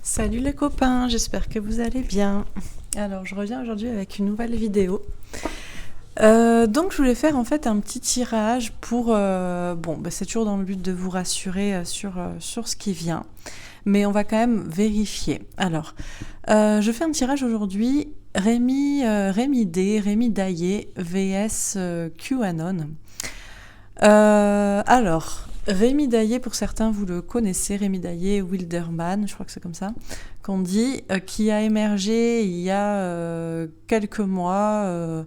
Salut les copains, j'espère que vous allez bien. Alors je reviens aujourd'hui avec une nouvelle vidéo. Donc je voulais faire en fait un petit tirage pour... c'est toujours dans le but de vous rassurer sur ce qui vient. Mais on va quand même vérifier. Alors, je fais un tirage aujourd'hui. Rémi Daillé vs QAnon. Alors, Rémi Daillé, pour certains, vous le connaissez, Rémi Daillé, Wilderman, je crois que c'est comme ça, qu'on dit, qui a émergé il y a quelques mois,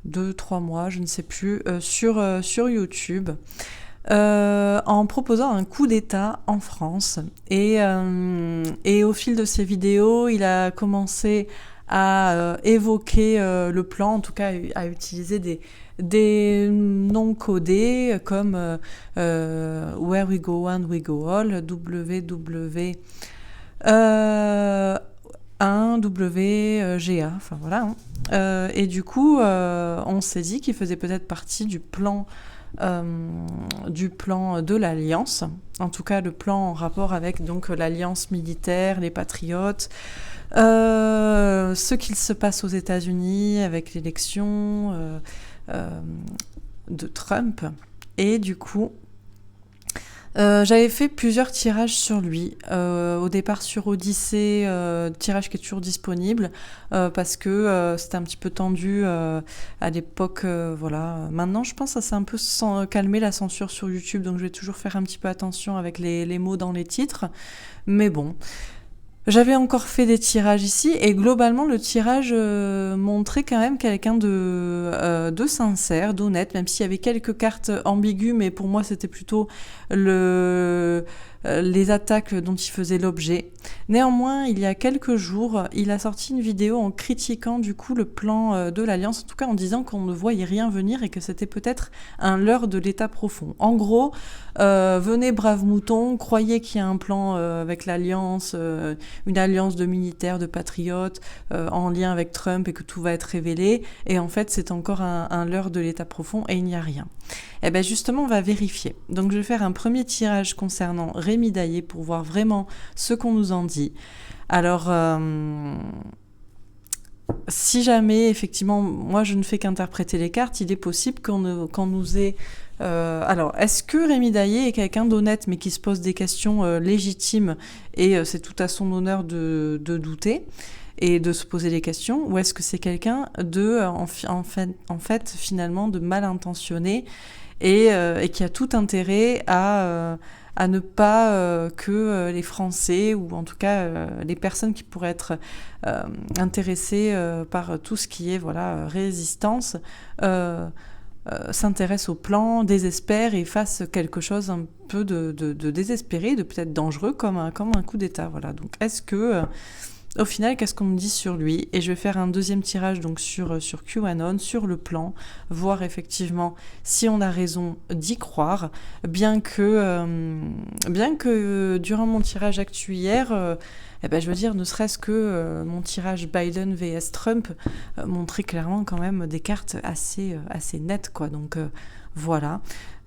2-3 mois, je ne sais plus, sur YouTube, en proposant un coup d'État en France. Et au fil de ses vidéos, il a commencé à évoquer le plan, en tout cas à utiliser des noms codés comme Where We Go One, We Go All, WW 1, WGA, enfin voilà. Et du coup, on s'est dit qu'il faisait peut-être partie du plan de l'Alliance, en tout cas le plan en rapport avec donc l'Alliance militaire, les patriotes, ce qu'il se passe aux États-Unis avec l'élection de Trump. Et du coup, j'avais fait plusieurs tirages sur lui. Au départ sur Odyssée, tirage qui est toujours disponible, parce que c'était un petit peu tendu à l'époque. Voilà. Maintenant, je pense que ça s'est un peu calmé la censure sur YouTube, donc je vais toujours faire un petit peu attention avec les mots dans les titres. Mais bon. J'avais encore fait des tirages ici et globalement le tirage montrait quand même quelqu'un de sincère, d'honnête, même s'il y avait quelques cartes ambiguës, mais pour moi c'était plutôt les attaques dont il faisait l'objet. Néanmoins, il y a quelques jours, il a sorti une vidéo en critiquant du coup le plan de l'Alliance, en tout cas en disant qu'on ne voyait rien venir et que c'était peut-être un leurre de l'État profond. En gros, venez braves moutons, croyez qu'il y a un plan avec l'Alliance, une alliance de militaires, de patriotes, en lien avec Trump et que tout va être révélé, et en fait c'est encore un leurre de l'État profond et il n'y a rien. Et bien justement on va vérifier. Donc je vais faire un premier tirage concernant Rémi Daillé pour voir vraiment ce qu'on nous en dit. Alors si jamais effectivement moi je ne fais qu'interpréter les cartes, il est possible qu'on nous ait... alors, est-ce que Rémi Daillé est quelqu'un d'honnête mais qui se pose des questions légitimes et c'est tout à son honneur de douter et de se poser des questions, ou est-ce que c'est quelqu'un de en fait finalement de mal intentionné et qui a tout intérêt à ne pas que les Français, ou en tout cas les personnes qui pourraient être intéressées par tout ce qui est résistance, s'intéressent au plan, désespèrent et fassent quelque chose un peu de désespéré, de peut-être dangereux, comme un coup d'État. Voilà. Donc est-ce que... au final, qu'est-ce qu'on me dit sur lui? Et je vais faire un deuxième tirage donc sur QAnon, sur le plan, voir effectivement si on a raison d'y croire, bien que durant mon tirage actu hier, je veux dire, ne serait-ce que mon tirage Biden vs Trump montrait clairement quand même des cartes assez nettes, quoi. Donc voilà.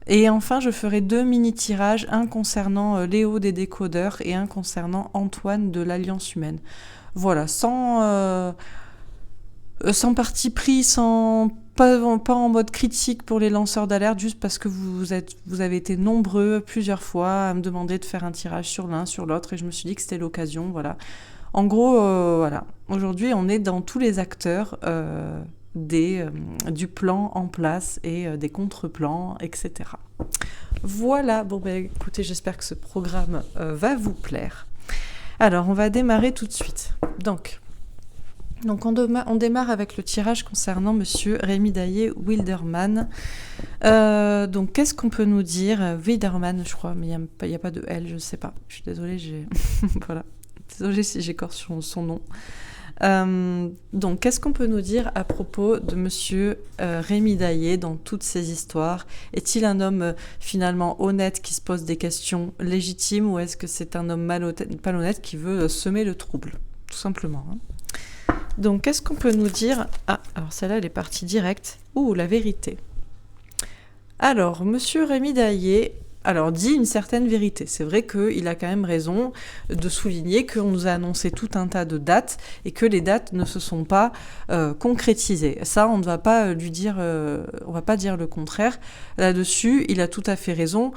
Et enfin, je ferai 2 mini-tirages, un concernant Léo des décodeurs et un concernant Antoine de l'Alliance humaine. Voilà, sans parti pris, pas en mode critique pour les lanceurs d'alerte, juste parce que vous avez été nombreux plusieurs fois à me demander de faire un tirage sur l'un, sur l'autre, et je me suis dit que c'était l'occasion, voilà. En gros, voilà. Aujourd'hui, on est dans tous les acteurs du plan en place et des contre-plans, etc. Voilà, bon écoutez, j'espère que ce programme va vous plaire. Alors, on va démarrer tout de suite. Donc on démarre avec le tirage concernant Monsieur Rémi Daillé Wilderman. Donc, qu'est-ce qu'on peut nous dire? Wilderman, je crois, mais il n'y a pas de L, je ne sais pas. Je suis désolée, voilà. Désolée si j'écorche son nom. Donc, qu'est-ce qu'on peut nous dire à propos de Monsieur Rémi Daillé dans toutes ces histoires? Est-il un homme finalement honnête qui se pose des questions légitimes, ou est-ce que c'est un homme malhonnête qui veut semer le trouble, tout simplement, hein? Donc, qu'est-ce qu'on peut nous dire? Ah, alors celle-là, elle est partie directe. Ouh, la vérité. Alors, Monsieur Rémi Daillé alors dit une certaine vérité. C'est vrai qu'il a quand même raison de souligner qu'on nous a annoncé tout un tas de dates et que les dates ne se sont pas concrétisées. Ça, on ne va pas lui dire, on va pas dire le contraire. Là-dessus, il a tout à fait raison.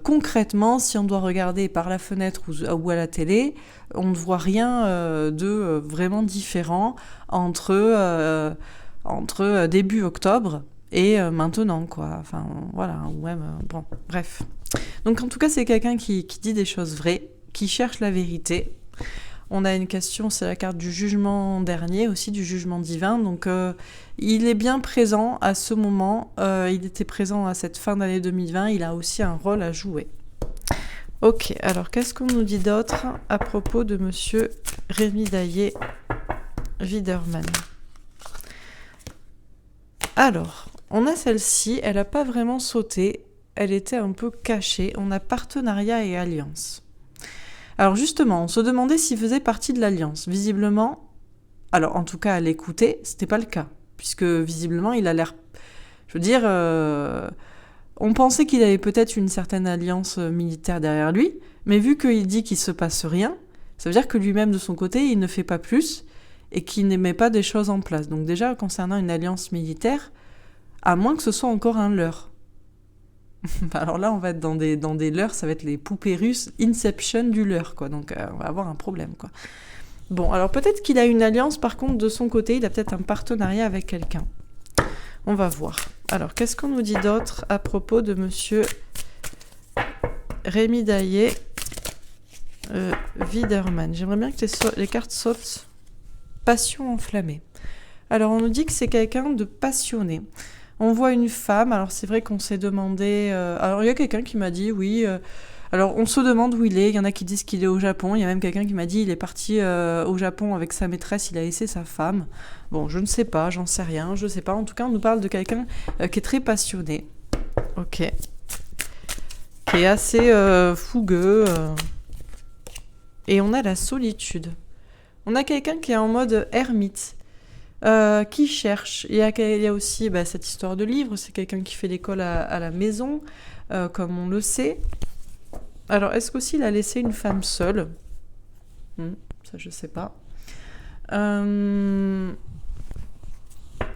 Concrètement, si on doit regarder par la fenêtre ou à la télé, on ne voit rien de vraiment différent entre début octobre et maintenant, quoi. Enfin, voilà, ou même... bon, bref. Donc, en tout cas, c'est quelqu'un qui dit des choses vraies, qui cherche la vérité. On a une question, c'est la carte du jugement dernier, aussi du jugement divin. Donc, il est bien présent à ce moment. Il était présent à cette fin d'année 2020. Il a aussi un rôle à jouer. Ok, alors, qu'est-ce qu'on nous dit d'autre à propos de monsieur Rémi Daillé-Widerman? Alors... on a celle-ci, elle n'a pas vraiment sauté, elle était un peu cachée. On a partenariat et alliance. Alors justement, on se demandait s'il faisait partie de l'alliance. Visiblement, alors en tout cas à l'écouter, c'était pas le cas. Puisque visiblement, il a l'air... je veux dire, on pensait qu'il avait peut-être une certaine alliance militaire derrière lui, mais vu qu'il dit qu'il se passe rien, ça veut dire que lui-même de son côté, il ne fait pas plus et qu'il ne met pas des choses en place. Donc déjà, concernant une alliance militaire... à moins que ce soit encore un leurre. Alors là, on va être dans des leurres, ça va être les poupées russes, Inception du leurre, quoi. Donc on va avoir un problème, quoi. Bon, alors peut-être qu'il a une alliance, par contre, de son côté, il a peut-être un partenariat avec quelqu'un. On va voir. Alors, qu'est-ce qu'on nous dit d'autre à propos de monsieur Rémi Daillé-Widerman? J'aimerais bien que les cartes sautent. Passion enflammée. Alors, on nous dit que c'est quelqu'un de passionné. On voit une femme, alors c'est vrai qu'on s'est demandé... alors il y a quelqu'un qui m'a dit, oui... alors on se demande où il est, il y en a qui disent qu'il est au Japon, il y a même quelqu'un qui m'a dit il est parti au Japon avec sa maîtresse, il a laissé sa femme. Bon, je ne sais pas, j'en sais rien, je ne sais pas. En tout cas, on nous parle de quelqu'un qui est très passionné. Ok. Qui est assez fougueux. Et on a la solitude. On a quelqu'un qui est en mode ermite. Qui cherche. Il y a aussi cette histoire de livre, c'est quelqu'un qui fait l'école à la maison, comme on le sait. Alors, est-ce qu'aussi il a laissé une femme seule? Ça, je sais pas.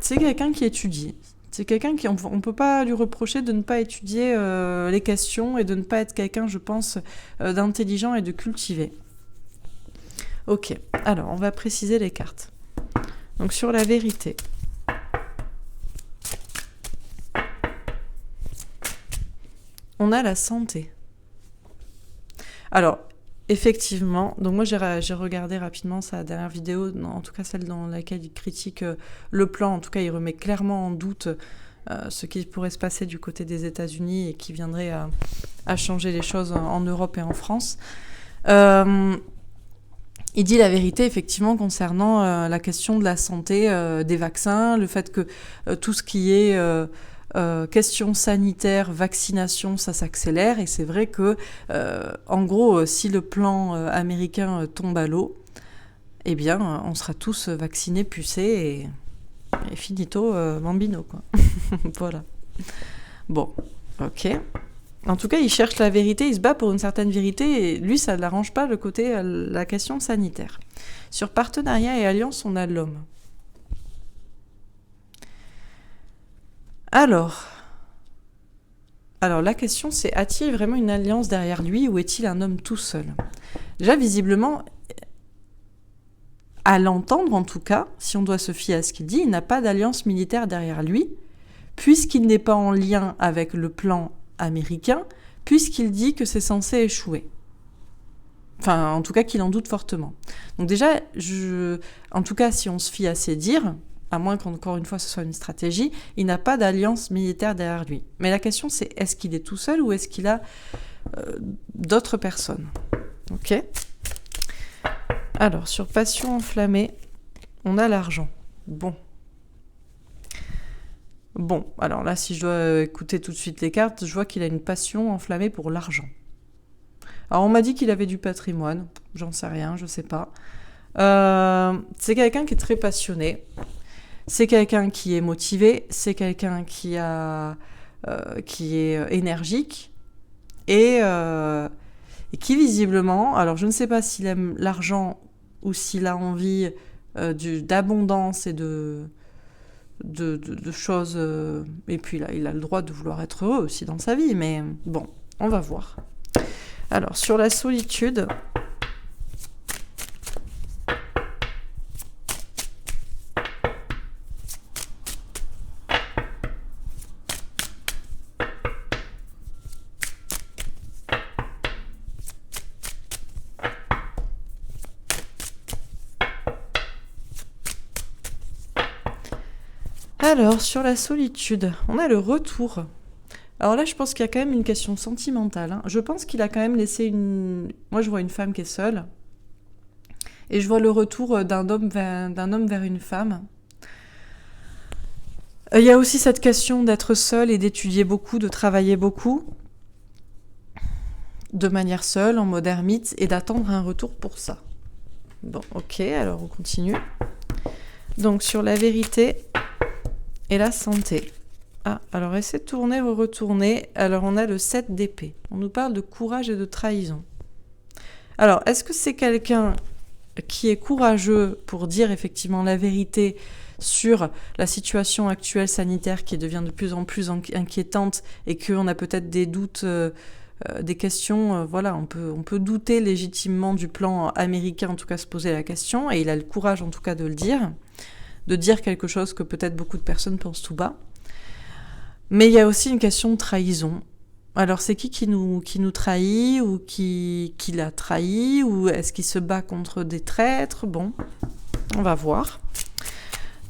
C'est quelqu'un qui étudie. C'est quelqu'un qui... on peut pas lui reprocher de ne pas étudier les questions et de ne pas être quelqu'un, je pense, d'intelligent et de cultivé. Ok, alors, on va préciser les cartes. Donc sur la vérité. On a la santé. Alors, effectivement, donc moi j'ai regardé rapidement sa dernière vidéo, en tout cas celle dans laquelle il critique le plan, en tout cas il remet clairement en doute ce qui pourrait se passer du côté des États-Unis et qui viendrait à changer les choses en Europe et en France. Il dit la vérité, effectivement, concernant la question de la santé, des vaccins, le fait que tout ce qui est question sanitaire, vaccination, ça s'accélère. Et c'est vrai que, en gros, si le plan américain tombe à l'eau, eh bien, on sera tous vaccinés, pucés, et finito, bambino, quoi. Voilà. Bon, ok. En tout cas, il cherche la vérité, il se bat pour une certaine vérité, et lui, ça ne l'arrange pas le côté, la question sanitaire. Sur partenariat et alliance, on a l'homme. Alors, la question, c'est, a-t-il vraiment une alliance derrière lui, ou est-il un homme tout seul? Déjà, visiblement, à l'entendre en tout cas, si on doit se fier à ce qu'il dit, il n'a pas d'alliance militaire derrière lui, puisqu'il n'est pas en lien avec le plan américain, puisqu'il dit que c'est censé échouer. Enfin, en tout cas, qu'il en doute fortement. Donc déjà, en tout cas, si on se fie à ses dires, à moins qu'encore une fois ce soit une stratégie, il n'a pas d'alliance militaire derrière lui. Mais la question, c'est est-ce qu'il est tout seul ou est-ce qu'il a d'autres personnes? Ok. Alors, sur passion enflammée, on a l'argent. Bon, alors là, si je dois écouter tout de suite les cartes, je vois qu'il a une passion enflammée pour l'argent. Alors, on m'a dit qu'il avait du patrimoine. J'en sais rien, je sais pas. C'est quelqu'un qui est très passionné. C'est quelqu'un qui est motivé. C'est quelqu'un qui est énergique. et qui visiblement, alors je ne sais pas s'il aime l'argent ou s'il a envie d'abondance et de choses, et puis là, il a le droit de vouloir être heureux aussi dans sa vie, mais bon, on va voir. Alors, sur la solitude... Alors, sur la solitude, on a le retour. Alors là, je pense qu'il y a quand même une question sentimentale. Hein. Je pense qu'il a quand même laissé une... Moi, je vois une femme qui est seule. Et je vois le retour d'un homme vers une femme. Il y a aussi cette question d'être seul et d'étudier beaucoup, de travailler beaucoup, de manière seule, en mode ermite, et d'attendre un retour pour ça. Bon, ok, alors on continue. Donc, sur la vérité et la santé. Ah, alors essaie de tourner, retourner. Alors, on a le 7 d'épée. On nous parle de courage et de trahison. Alors, est-ce que c'est quelqu'un qui est courageux pour dire effectivement la vérité sur la situation actuelle sanitaire qui devient de plus en plus inquiétante et qu'on a peut-être des doutes, des questions, voilà, on peut douter légitimement du plan américain, en tout cas se poser la question, et il a le courage en tout cas de dire quelque chose que peut-être beaucoup de personnes pensent tout bas. Mais il y a aussi une question de trahison. Alors c'est qui nous trahit, ou qui l'a trahi, ou est-ce qu'il se bat contre des traîtres? Bon, on va voir.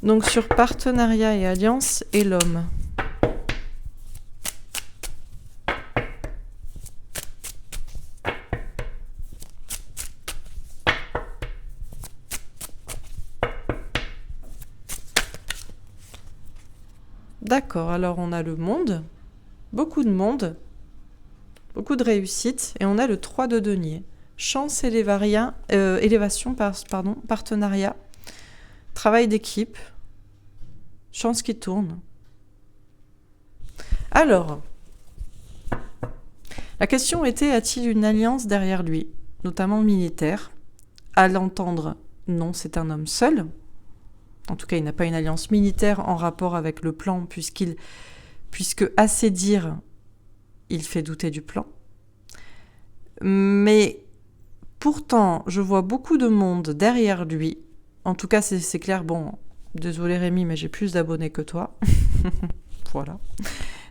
Donc sur partenariat et alliance et l'homme. D'accord, alors on a le monde, beaucoup de monde, beaucoup de réussite, et on a le 3 de denier. Chance, élévation, partenariat, travail d'équipe, chance qui tourne. Alors, la question était, a-t-il une alliance derrière lui, notamment militaire? À l'entendre, non, c'est un homme seul. En tout cas, il n'a pas une alliance militaire en rapport avec le plan, puisque assez dire, il fait douter du plan. Mais pourtant, je vois beaucoup de monde derrière lui. En tout cas, c'est clair. Bon, désolé Rémi, mais j'ai plus d'abonnés que toi. Voilà.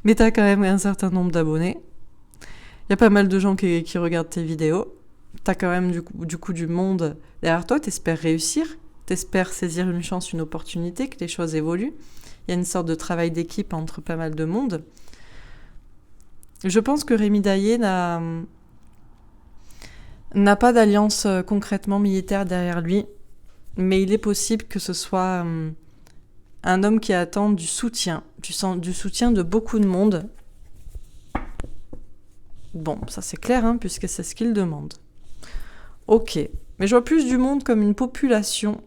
Mais t'as quand même un certain nombre d'abonnés. Il y a pas mal de gens qui regardent tes vidéos. T'as quand même du coup du monde derrière toi. T'espères réussir. T'espères saisir une chance, une opportunité, que les choses évoluent. Il y a une sorte de travail d'équipe entre pas mal de monde. Je pense que Rémi Daillé n'a pas d'alliance concrètement militaire derrière lui, mais il est possible que ce soit un homme qui attend du soutien de beaucoup de monde. Bon, ça c'est clair, hein, puisque c'est ce qu'il demande. Ok, mais je vois plus du monde comme une population,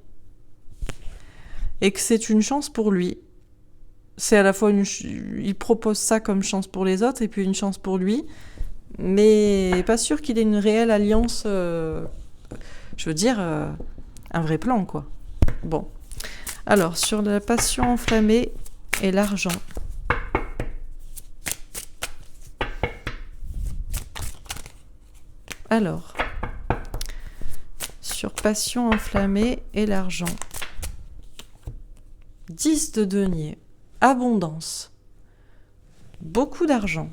et que c'est une chance pour lui. C'est à la fois il propose ça comme chance pour les autres, et puis une chance pour lui, mais pas sûr qu'il ait une réelle alliance, je veux dire, un vrai plan, quoi. Bon. Alors, sur la passion enflammée et l'argent. Alors, sur passion enflammée et l'argent. 10 de denier. Abondance. Beaucoup d'argent.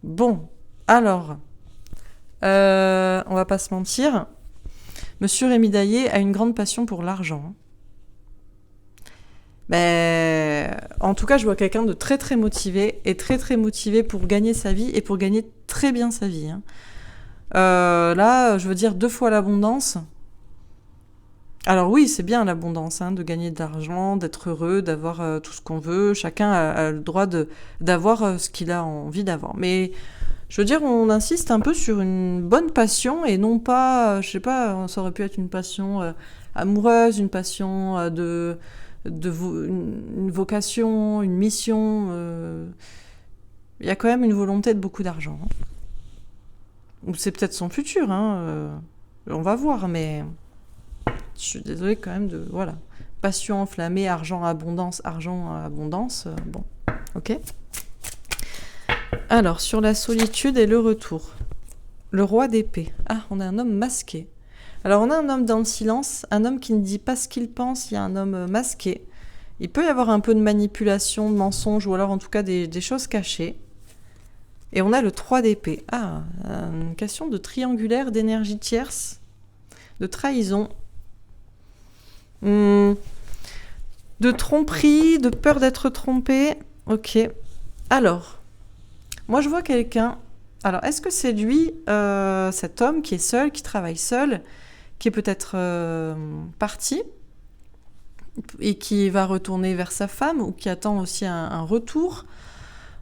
Bon, alors, on va pas se mentir, Monsieur Rémi Daillé a une grande passion pour l'argent. En tout cas, je vois quelqu'un de très très motivé, et très très motivé pour gagner sa vie, et pour gagner très bien sa vie. Là, je veux dire 2 fois l'abondance. Alors oui, c'est bien l'abondance, de gagner de l'argent, d'être heureux, d'avoir tout ce qu'on veut. Chacun a le droit d'avoir ce qu'il a envie d'avoir. Mais je veux dire, on insiste un peu sur une bonne passion, et non pas, je sais pas, ça aurait pu être une passion amoureuse, une passion une vocation, une mission. Il y a quand même une volonté de beaucoup d'argent. Ou c'est peut-être son futur, hein, on va voir, mais je suis désolée quand même de... Voilà. Passion enflammée, argent abondance, bon, ok. Alors, sur la solitude et le retour. Le roi d'épée. Ah, on a un homme masqué. Alors, on a un homme dans le silence, un homme qui ne dit pas ce qu'il pense, il y a un homme masqué. Il peut y avoir un peu de manipulation, de mensonge, ou alors en tout cas des choses cachées. Et on a le 3 d'épée. Ah, une question de triangulaire, d'énergie tierce, de trahison, de tromperie, de peur d'être trompé. Ok. Alors, moi je vois quelqu'un... Alors, est-ce que c'est lui, cet homme qui est seul, qui travaille seul, qui est peut-être parti et qui va retourner vers sa femme ou qui attend aussi un retour,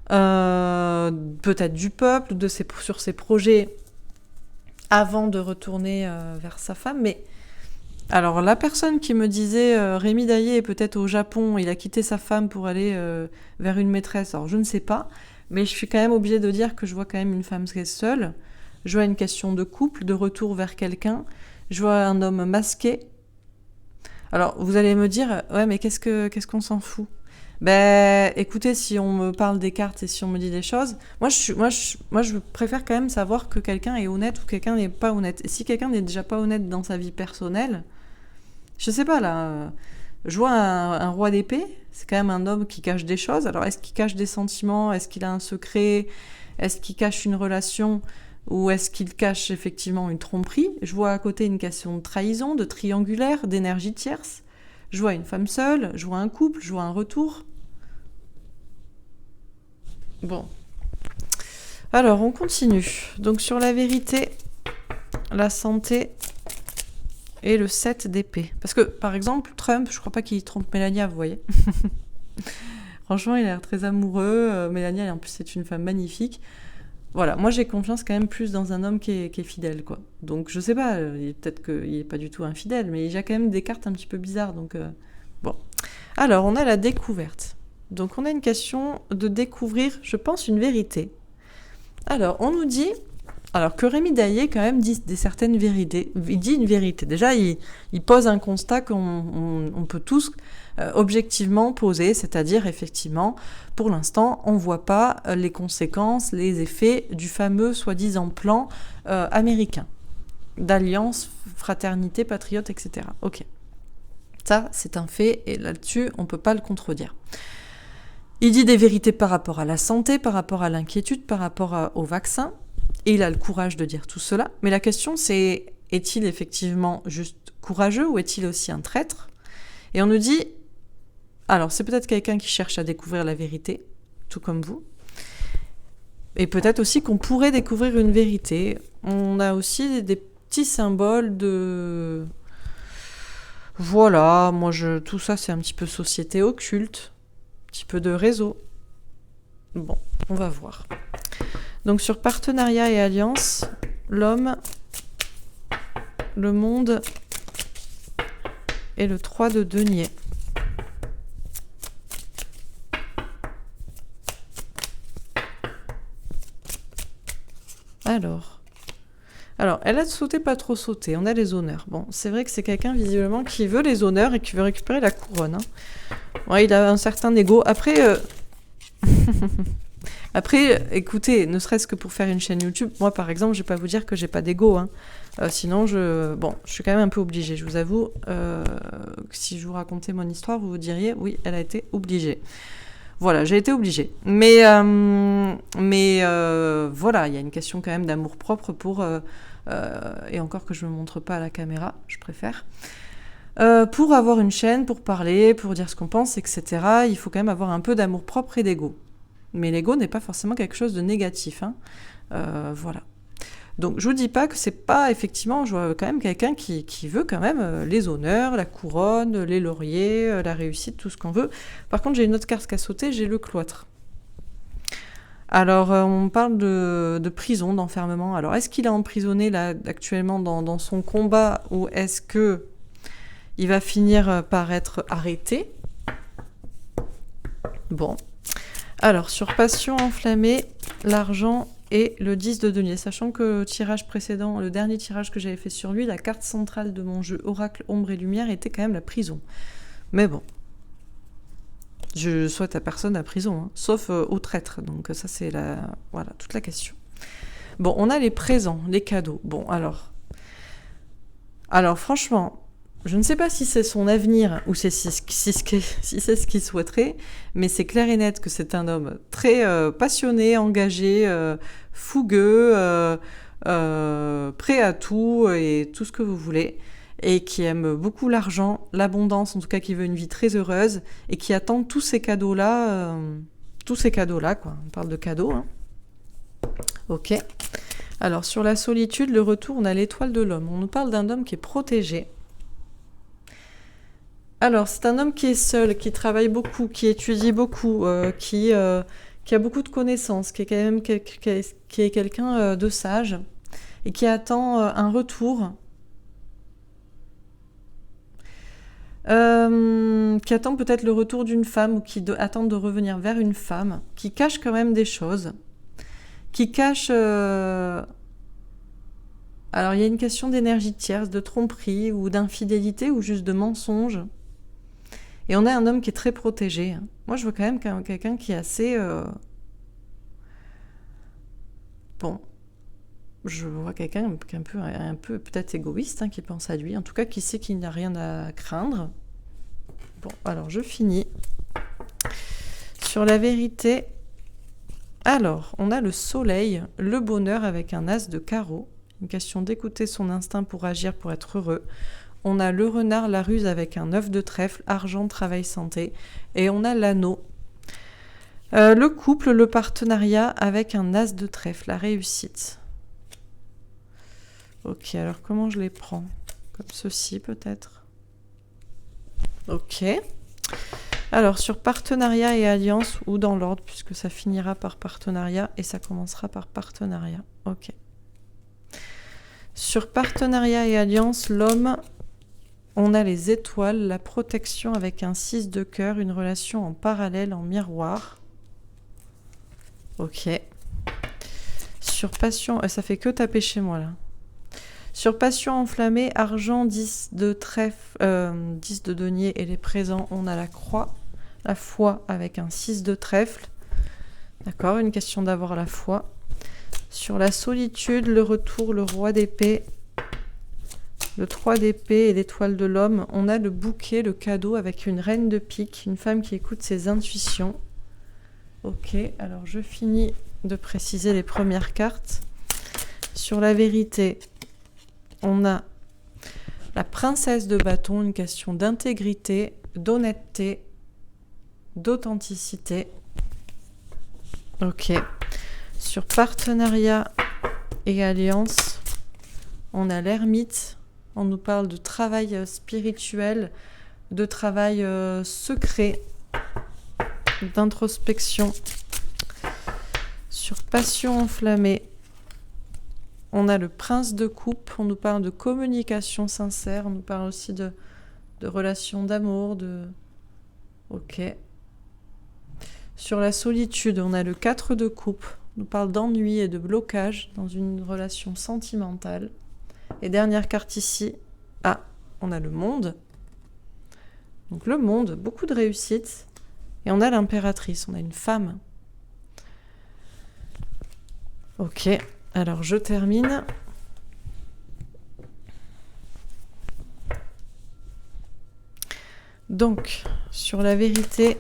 peut-être du peuple, sur ses projets avant de retourner vers sa femme. Mais alors, la personne qui me disait Rémi Daillé est peut-être au Japon, il a quitté sa femme pour aller vers une maîtresse, alors je ne sais pas. Mais je suis quand même obligée de dire que je vois quand même une femme qui est seule. Je vois une question de couple, de retour vers quelqu'un. Je vois un homme masqué. Alors, vous allez me dire, ouais, mais qu'est-ce qu'on s'en fout? Ben, écoutez, si on me parle des cartes et si on me dit des choses, moi, je préfère quand même savoir que quelqu'un est honnête ou quelqu'un n'est pas honnête. Et si quelqu'un n'est déjà pas honnête dans sa vie personnelle, je sais pas, là... Je vois un roi d'épée, c'est quand même un homme qui cache des choses. Alors, est-ce qu'il cache des sentiments? Est-ce qu'il a un secret? Est-ce qu'il cache une relation? Ou est-ce qu'il cache effectivement une tromperie? Je vois à côté une question de trahison, de triangulaire, d'énergie tierce. Je vois une femme seule, je vois un couple, je vois un retour. Bon. Alors, on continue. Donc, sur la vérité, la santé... et le 7 d'épée. Parce que, par exemple, Trump, je crois pas qu'il trompe Mélania, vous voyez. Franchement, il a l'air très amoureux. Mélania, en plus, c'est une femme magnifique. Voilà, moi, j'ai confiance quand même plus dans un homme qui est fidèle, quoi. Donc, je sais pas, peut-être qu'il est pas du tout infidèle, mais il y a quand même des cartes un petit peu bizarres, donc... Bon. Alors, on a la découverte. Donc, on a une question de découvrir, je pense, une vérité. Alors, on nous dit... Alors que Rémi Daillé, quand même, dit certaines vérités. Il dit une vérité. Déjà, il pose un constat qu'on peut tous objectivement poser, c'est-à-dire, effectivement, pour l'instant, on ne voit pas les conséquences, les effets du fameux soi-disant plan américain, d'alliance, fraternité, patriote, etc. Ok. Ça, c'est un fait, et là-dessus, on ne peut pas le contredire. Il dit des vérités par rapport à la santé, par rapport à l'inquiétude, par rapport au vaccin. Et il a le courage de dire tout cela. Mais la question, c'est, est-il effectivement juste courageux ou est-il aussi un traître? Et on nous dit, alors c'est peut-être quelqu'un qui cherche à découvrir la vérité, tout comme vous. Et peut-être aussi qu'on pourrait découvrir une vérité. On a aussi des petits symboles de... Voilà, tout ça c'est un petit peu société occulte, un petit peu de réseau. Bon, on va voir. Donc sur partenariat et alliance, l'homme, le monde et le 3 de denier. Alors, elle a sauté, pas trop sauté. On a les honneurs. Bon, c'est vrai que c'est quelqu'un visiblement qui veut les honneurs et qui veut récupérer la couronne. Hein. Ouais, il a un certain ego. Après... Après, écoutez, ne serait-ce que pour faire une chaîne YouTube, moi par exemple, je vais pas vous dire que j'ai pas d'ego, hein. Sinon, je suis quand même un peu obligée. Je vous avoue, si je vous racontais mon histoire, vous vous diriez, oui, elle a été obligée. Voilà, j'ai été obligée. Mais voilà, il y a une question quand même d'amour-propre pour... et encore que je ne me montre pas à la caméra, je préfère. Pour avoir une chaîne, pour parler, pour dire ce qu'on pense, etc., il faut quand même avoir un peu d'amour-propre et d'ego. Mais l'ego n'est pas forcément quelque chose de négatif. Hein. Voilà. Donc je vous dis pas que c'est pas, effectivement, je vois quand même quelqu'un qui veut quand même les honneurs, la couronne, les lauriers, la réussite, tout ce qu'on veut. Par contre, j'ai une autre carte qui a sauté, j'ai le cloître. Alors, on parle de prison, d'enfermement. Alors, est-ce qu'il est emprisonné là actuellement dans son combat ou est-ce que il va finir par être arrêté? Bon. Alors, sur passion enflammée, l'argent et le 10 de denier. Sachant que le tirage précédent, le dernier tirage que j'avais fait sur lui, la carte centrale de mon jeu Oracle Ombre et Lumière était quand même la prison. Mais bon, je souhaite à personne la prison, hein, sauf aux traîtres. Donc ça c'est voilà, toute la question. Bon, on a les présents, les cadeaux. Bon, alors franchement, je ne sais pas si c'est son avenir ou si c'est ce qu'il souhaiterait, mais c'est clair et net que c'est un homme très passionné, engagé, fougueux, prêt à tout et tout ce que vous voulez, et qui aime beaucoup l'argent, l'abondance, en tout cas qui veut une vie très heureuse, et qui attend tous ces cadeaux-là, quoi. On parle de cadeaux, hein. Ok. Alors, sur la solitude, le retour, on a l'étoile de l'homme. On nous parle d'un homme qui est protégé. Alors, c'est un homme qui est seul, qui travaille beaucoup, qui étudie beaucoup, qui a beaucoup de connaissances, qui est quand même qui est quelqu'un de sage et qui attend un retour. Qui attend peut-être le retour d'une femme ou qui attend de revenir vers une femme, qui cache quand même des choses, qui cache... Alors, il y a une question d'énergie tierce, de tromperie ou d'infidélité ou juste de mensonge. Et on a un homme qui est très protégé. Moi, je vois quand même quelqu'un qui est assez... Bon, je vois quelqu'un qui est un peu peut-être égoïste, hein, qui pense à lui. En tout cas, qui sait qu'il n'a rien à craindre. Bon, alors je finis. Sur la vérité... Alors, on a le soleil, le bonheur avec un as de carreau. Une question d'écouter son instinct pour agir, pour être heureux. On a le renard, la ruse avec un œuf de trèfle, argent, travail, santé. Et on a l'anneau. Le couple, le partenariat avec un as de trèfle, la réussite. Ok, alors comment je les prends? Comme ceci peut-être. Ok. Alors sur partenariat et alliance, ou dans l'ordre, puisque ça finira par partenariat et ça commencera par partenariat. Ok. Sur partenariat et alliance, l'homme... On a les étoiles, la protection avec un 6 de cœur, une relation en parallèle, en miroir. Ok. Sur passion... ça fait que taper chez moi, là. Sur passion enflammée, argent, 10 de trèfle, 10 de denier et les présents, on a la croix, la foi avec un 6 de trèfle. D'accord, une question d'avoir la foi. Sur la solitude, le retour, le roi d'épée... Le 3 d'épée et l'étoile de l'homme, on a le bouquet, le cadeau avec une reine de pique, une femme qui écoute ses intuitions. Ok, alors je finis de préciser les premières cartes. Sur la vérité, on a la princesse de bâton, une question d'intégrité, d'honnêteté, d'authenticité. Ok. Sur partenariat et alliance, on a l'ermite. On nous parle de travail spirituel, de travail secret, d'introspection. Sur passion enflammée, on a le prince de coupe. On nous parle de communication sincère. On nous parle aussi de relations d'amour. Ok. Sur la solitude, on a le 4 de coupe. On nous parle d'ennui et de blocage dans une relation sentimentale. Et dernière carte ici, on a le monde. Donc le monde, beaucoup de réussite. Et on a l'impératrice, on a une femme. Ok, alors je termine. Donc, sur la vérité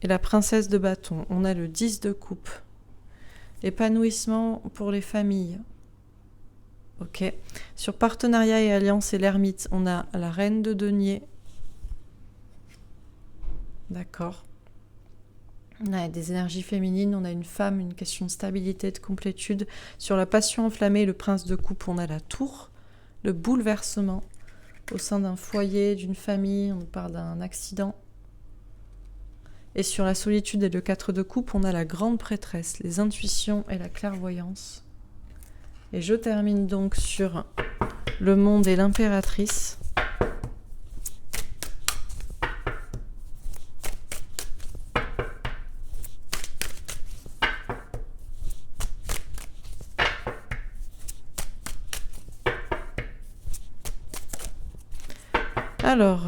et la princesse de bâton, on a le 10 de coupe. Épanouissement pour les familles. Ok. Sur partenariat et alliance et l'ermite, on a la reine de denier. D'accord. On a des énergies féminines, on a une femme, une question de stabilité, de complétude. Sur la passion enflammée, le prince de coupe, on a la tour, le bouleversement au sein d'un foyer, d'une famille, on parle d'un accident. Et sur la solitude et le 4 de coupe, on a la grande prêtresse, les intuitions et la clairvoyance. Et je termine donc sur le monde et l'impératrice. Alors,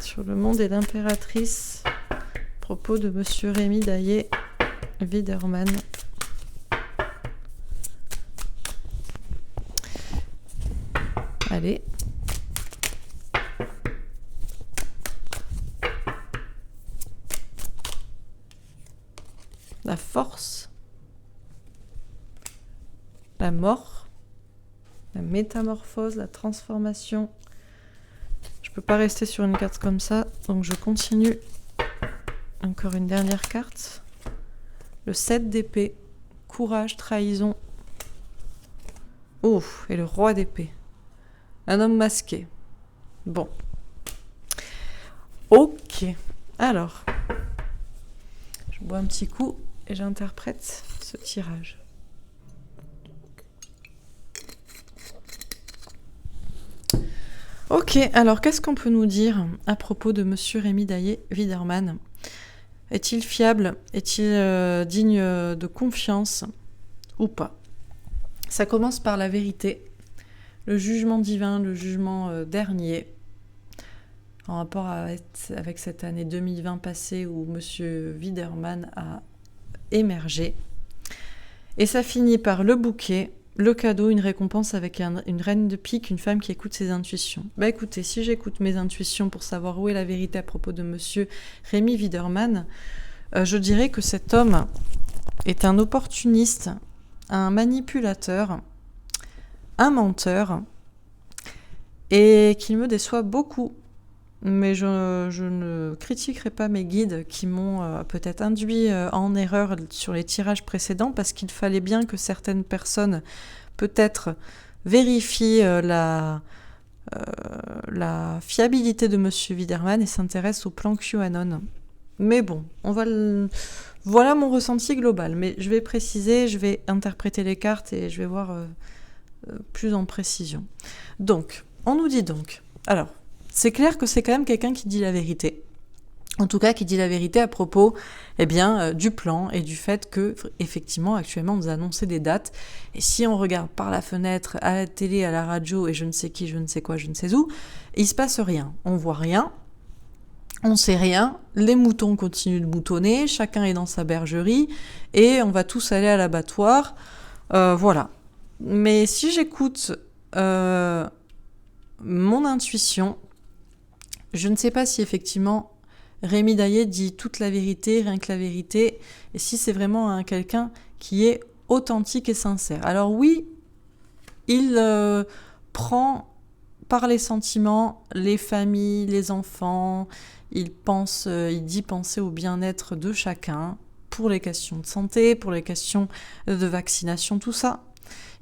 sur le monde et l'impératrice, à propos de Monsieur Rémi Daillé-Widerman. Allez. La force, la mort, la métamorphose, la transformation. Je peux pas rester sur une carte comme ça, donc je continue. Encore une dernière carte. Le 7 d'épée, courage, trahison. Oh, et le roi d'épée. Un homme masqué. Bon. Ok. Alors, je bois un petit coup et j'interprète ce tirage. Ok, alors qu'est-ce qu'on peut nous dire à propos de Monsieur Rémi Daillé-Widerman ? Est-il fiable ? Est-il digne de confiance ou pas ? Ça commence par la vérité, le jugement divin, le jugement dernier, en rapport avec cette année 2020 passée où Monsieur Widerman a émergé. Et ça finit par le bouquet, le cadeau, une récompense avec une reine de pique, une femme qui écoute ses intuitions. Bah écoutez, si j'écoute mes intuitions pour savoir où est la vérité à propos de Monsieur Rémi Widerman, je dirais que cet homme est un opportuniste, un manipulateur, un menteur, et qu'il me déçoit beaucoup. Mais je ne critiquerai pas mes guides qui m'ont peut-être induit en erreur sur les tirages précédents parce qu'il fallait bien que certaines personnes peut-être vérifient la fiabilité de Monsieur Widerman et s'intéressent au plan QAnon. Mais bon, voilà mon ressenti global. Mais je vais préciser, je vais interpréter les cartes et je vais voir plus en précision. Donc, on nous dit donc... Alors... C'est clair que c'est quand même quelqu'un qui dit la vérité. En tout cas, qui dit la vérité à propos du plan et du fait que, effectivement, actuellement, on nous a annoncé des dates. Et si on regarde par la fenêtre, à la télé, à la radio, et je ne sais qui, je ne sais quoi, je ne sais où, il se passe rien. On voit rien, on sait rien, les moutons continuent de moutonner, chacun est dans sa bergerie, et on va tous aller à l'abattoir. Voilà. Mais si j'écoute mon intuition... Je ne sais pas si effectivement Rémi Daillé dit toute la vérité, rien que la vérité, et si c'est vraiment quelqu'un qui est authentique et sincère. Alors oui, il prend par les sentiments, les familles, les enfants, il dit penser au bien-être de chacun, pour les questions de santé, pour les questions de vaccination, tout ça.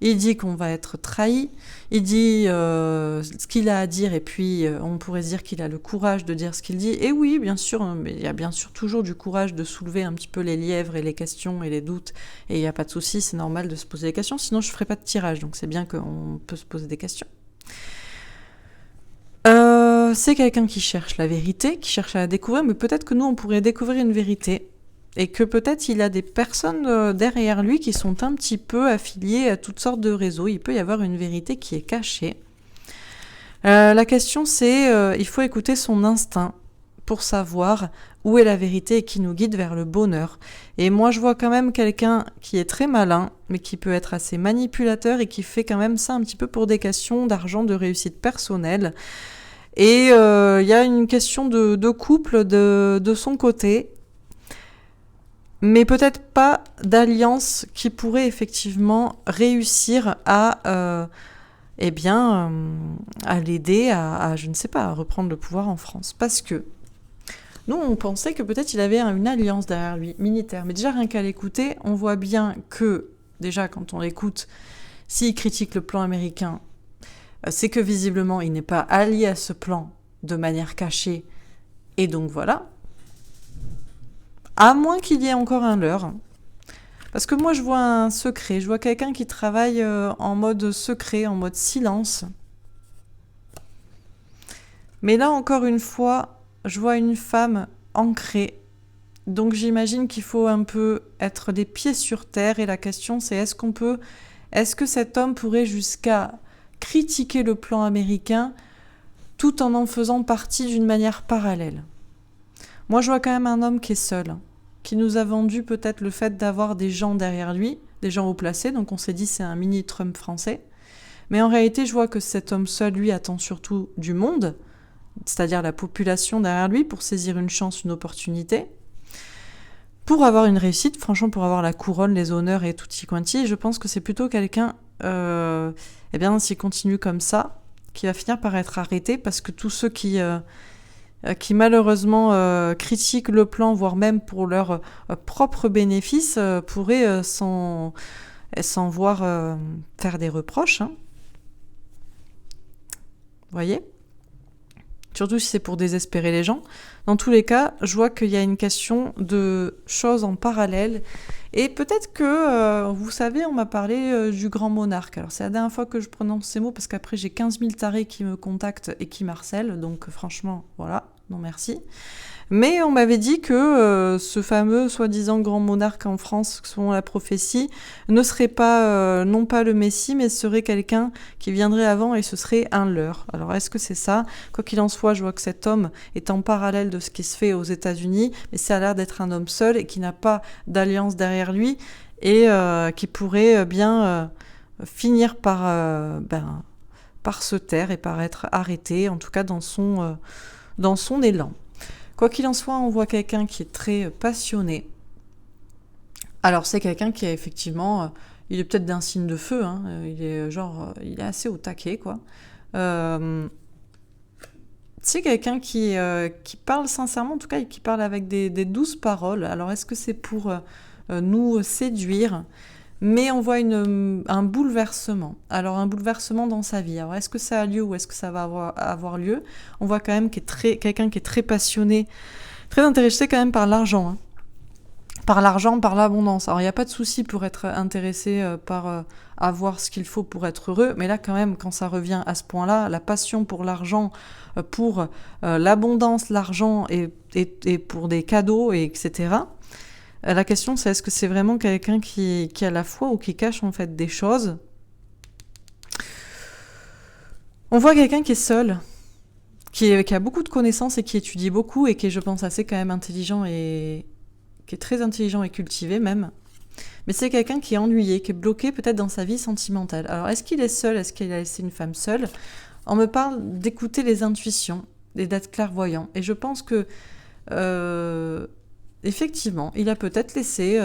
Il dit qu'on va être trahi, il dit ce qu'il a à dire et puis on pourrait dire qu'il a le courage de dire ce qu'il dit. Et oui, bien sûr, mais il y a bien sûr toujours du courage de soulever un petit peu les lièvres et les questions et les doutes. Et il n'y a pas de souci, c'est normal de se poser des questions, sinon je ne ferai pas de tirage, donc c'est bien qu'on peut se poser des questions. C'est quelqu'un qui cherche la vérité, qui cherche à la découvrir, mais peut-être que nous, on pourrait découvrir une vérité. Et que peut-être il a des personnes derrière lui qui sont un petit peu affiliées à toutes sortes de réseaux. Il peut y avoir une vérité qui est cachée. La question c'est, il faut écouter son instinct pour savoir où est la vérité et qui nous guide vers le bonheur. Et moi je vois quand même quelqu'un qui est très malin, mais qui peut être assez manipulateur et qui fait quand même ça un petit peu pour des questions d'argent, de réussite personnelle. Et il y a une question de couple de son côté, mais peut-être pas d'alliance qui pourrait effectivement réussir à l'aider à, je ne sais pas, à reprendre le pouvoir en France. Parce que nous, on pensait que peut-être il avait une alliance derrière lui, militaire. Mais déjà, rien qu'à l'écouter, on voit bien que, déjà, quand on l'écoute, s'il critique le plan américain, c'est que visiblement, il n'est pas allié à ce plan de manière cachée. Et donc, voilà. À moins qu'il y ait encore un leurre. Parce que moi, je vois un secret. Je vois quelqu'un qui travaille en mode secret, en mode silence. Mais là, encore une fois, je vois une femme ancrée. Donc, j'imagine qu'il faut un peu être des pieds sur terre. Et la question, c'est est-ce que cet homme pourrait jusqu'à critiquer le plan américain tout en faisant partie d'une manière parallèle. Moi, je vois quand même un homme qui est seul, qui nous a vendu peut-être le fait d'avoir des gens derrière lui, des gens haut placés, donc on s'est dit c'est un mini Trump français. Mais en réalité, je vois que cet homme seul, lui, attend surtout du monde, c'est-à-dire la population derrière lui, pour saisir une chance, une opportunité, pour avoir une réussite, franchement, pour avoir la couronne, les honneurs et tutti quanti. Je pense que c'est plutôt quelqu'un, eh bien, s'il continue comme ça, qui va finir par être arrêté, parce que tous ceux qui malheureusement critiquent le plan, voire même pour leur propre bénéfice, pourraient s'en voir faire des reproches. Hein. Vous voyez ? Surtout si c'est pour désespérer les gens. Dans tous les cas, je vois qu'il y a une question de choses en parallèle. Et peut-être que, vous savez, on m'a parlé du grand monarque. Alors, c'est la dernière fois que je prononce ces mots, parce qu'après, j'ai 15 000 tarés qui me contactent et qui m'harcèlent. Donc, franchement, voilà, non merci. Mais on m'avait dit que ce fameux soi-disant grand monarque en France, selon la prophétie, ne serait pas, non pas le Messie, mais serait quelqu'un qui viendrait avant et ce serait un leurre. Alors est-ce que c'est ça ? Quoi qu'il en soit, je vois que cet homme est en parallèle de ce qui se fait aux États-Unis, mais ça a l'air d'être un homme seul et qui n'a pas d'alliance derrière lui et qui pourrait bien finir par se taire et par être arrêté, en tout cas dans son élan. Quoi qu'il en soit, on voit quelqu'un qui est très passionné. Alors, c'est quelqu'un qui est effectivement... il est peut-être d'un signe de feu, hein, il est assez au taquet, quoi. C'est quelqu'un qui parle sincèrement, en tout cas, qui parle avec des douces paroles. Alors, est-ce que c'est pour nous séduire ? Mais on voit un bouleversement. Alors, un bouleversement dans sa vie. Alors, est-ce que ça a lieu ou est-ce que ça va avoir lieu ? On voit quand même quelqu'un qui est très passionné, très intéressé quand même par l'argent. Hein. Par l'argent, par l'abondance. Alors, il n'y a pas de souci pour être intéressé par avoir ce qu'il faut pour être heureux. Mais là, quand même, quand ça revient à ce point-là, la passion pour l'argent, pour l'abondance, l'argent et pour des cadeaux, etc., la question, c'est est-ce que c'est vraiment quelqu'un qui a la foi ou qui cache en fait des choses ? On voit quelqu'un qui est seul, qui a beaucoup de connaissances et qui étudie beaucoup et qui est, je pense, assez quand même intelligent et qui est très intelligent et cultivé même. Mais c'est quelqu'un qui est ennuyé, qui est bloqué peut-être dans sa vie sentimentale. Alors, est-ce qu'il est seul ? Est-ce qu'il a laissé une femme seule ? On me parle d'écouter les intuitions, d'être clairvoyant. Et je pense que... effectivement, il a peut-être laissé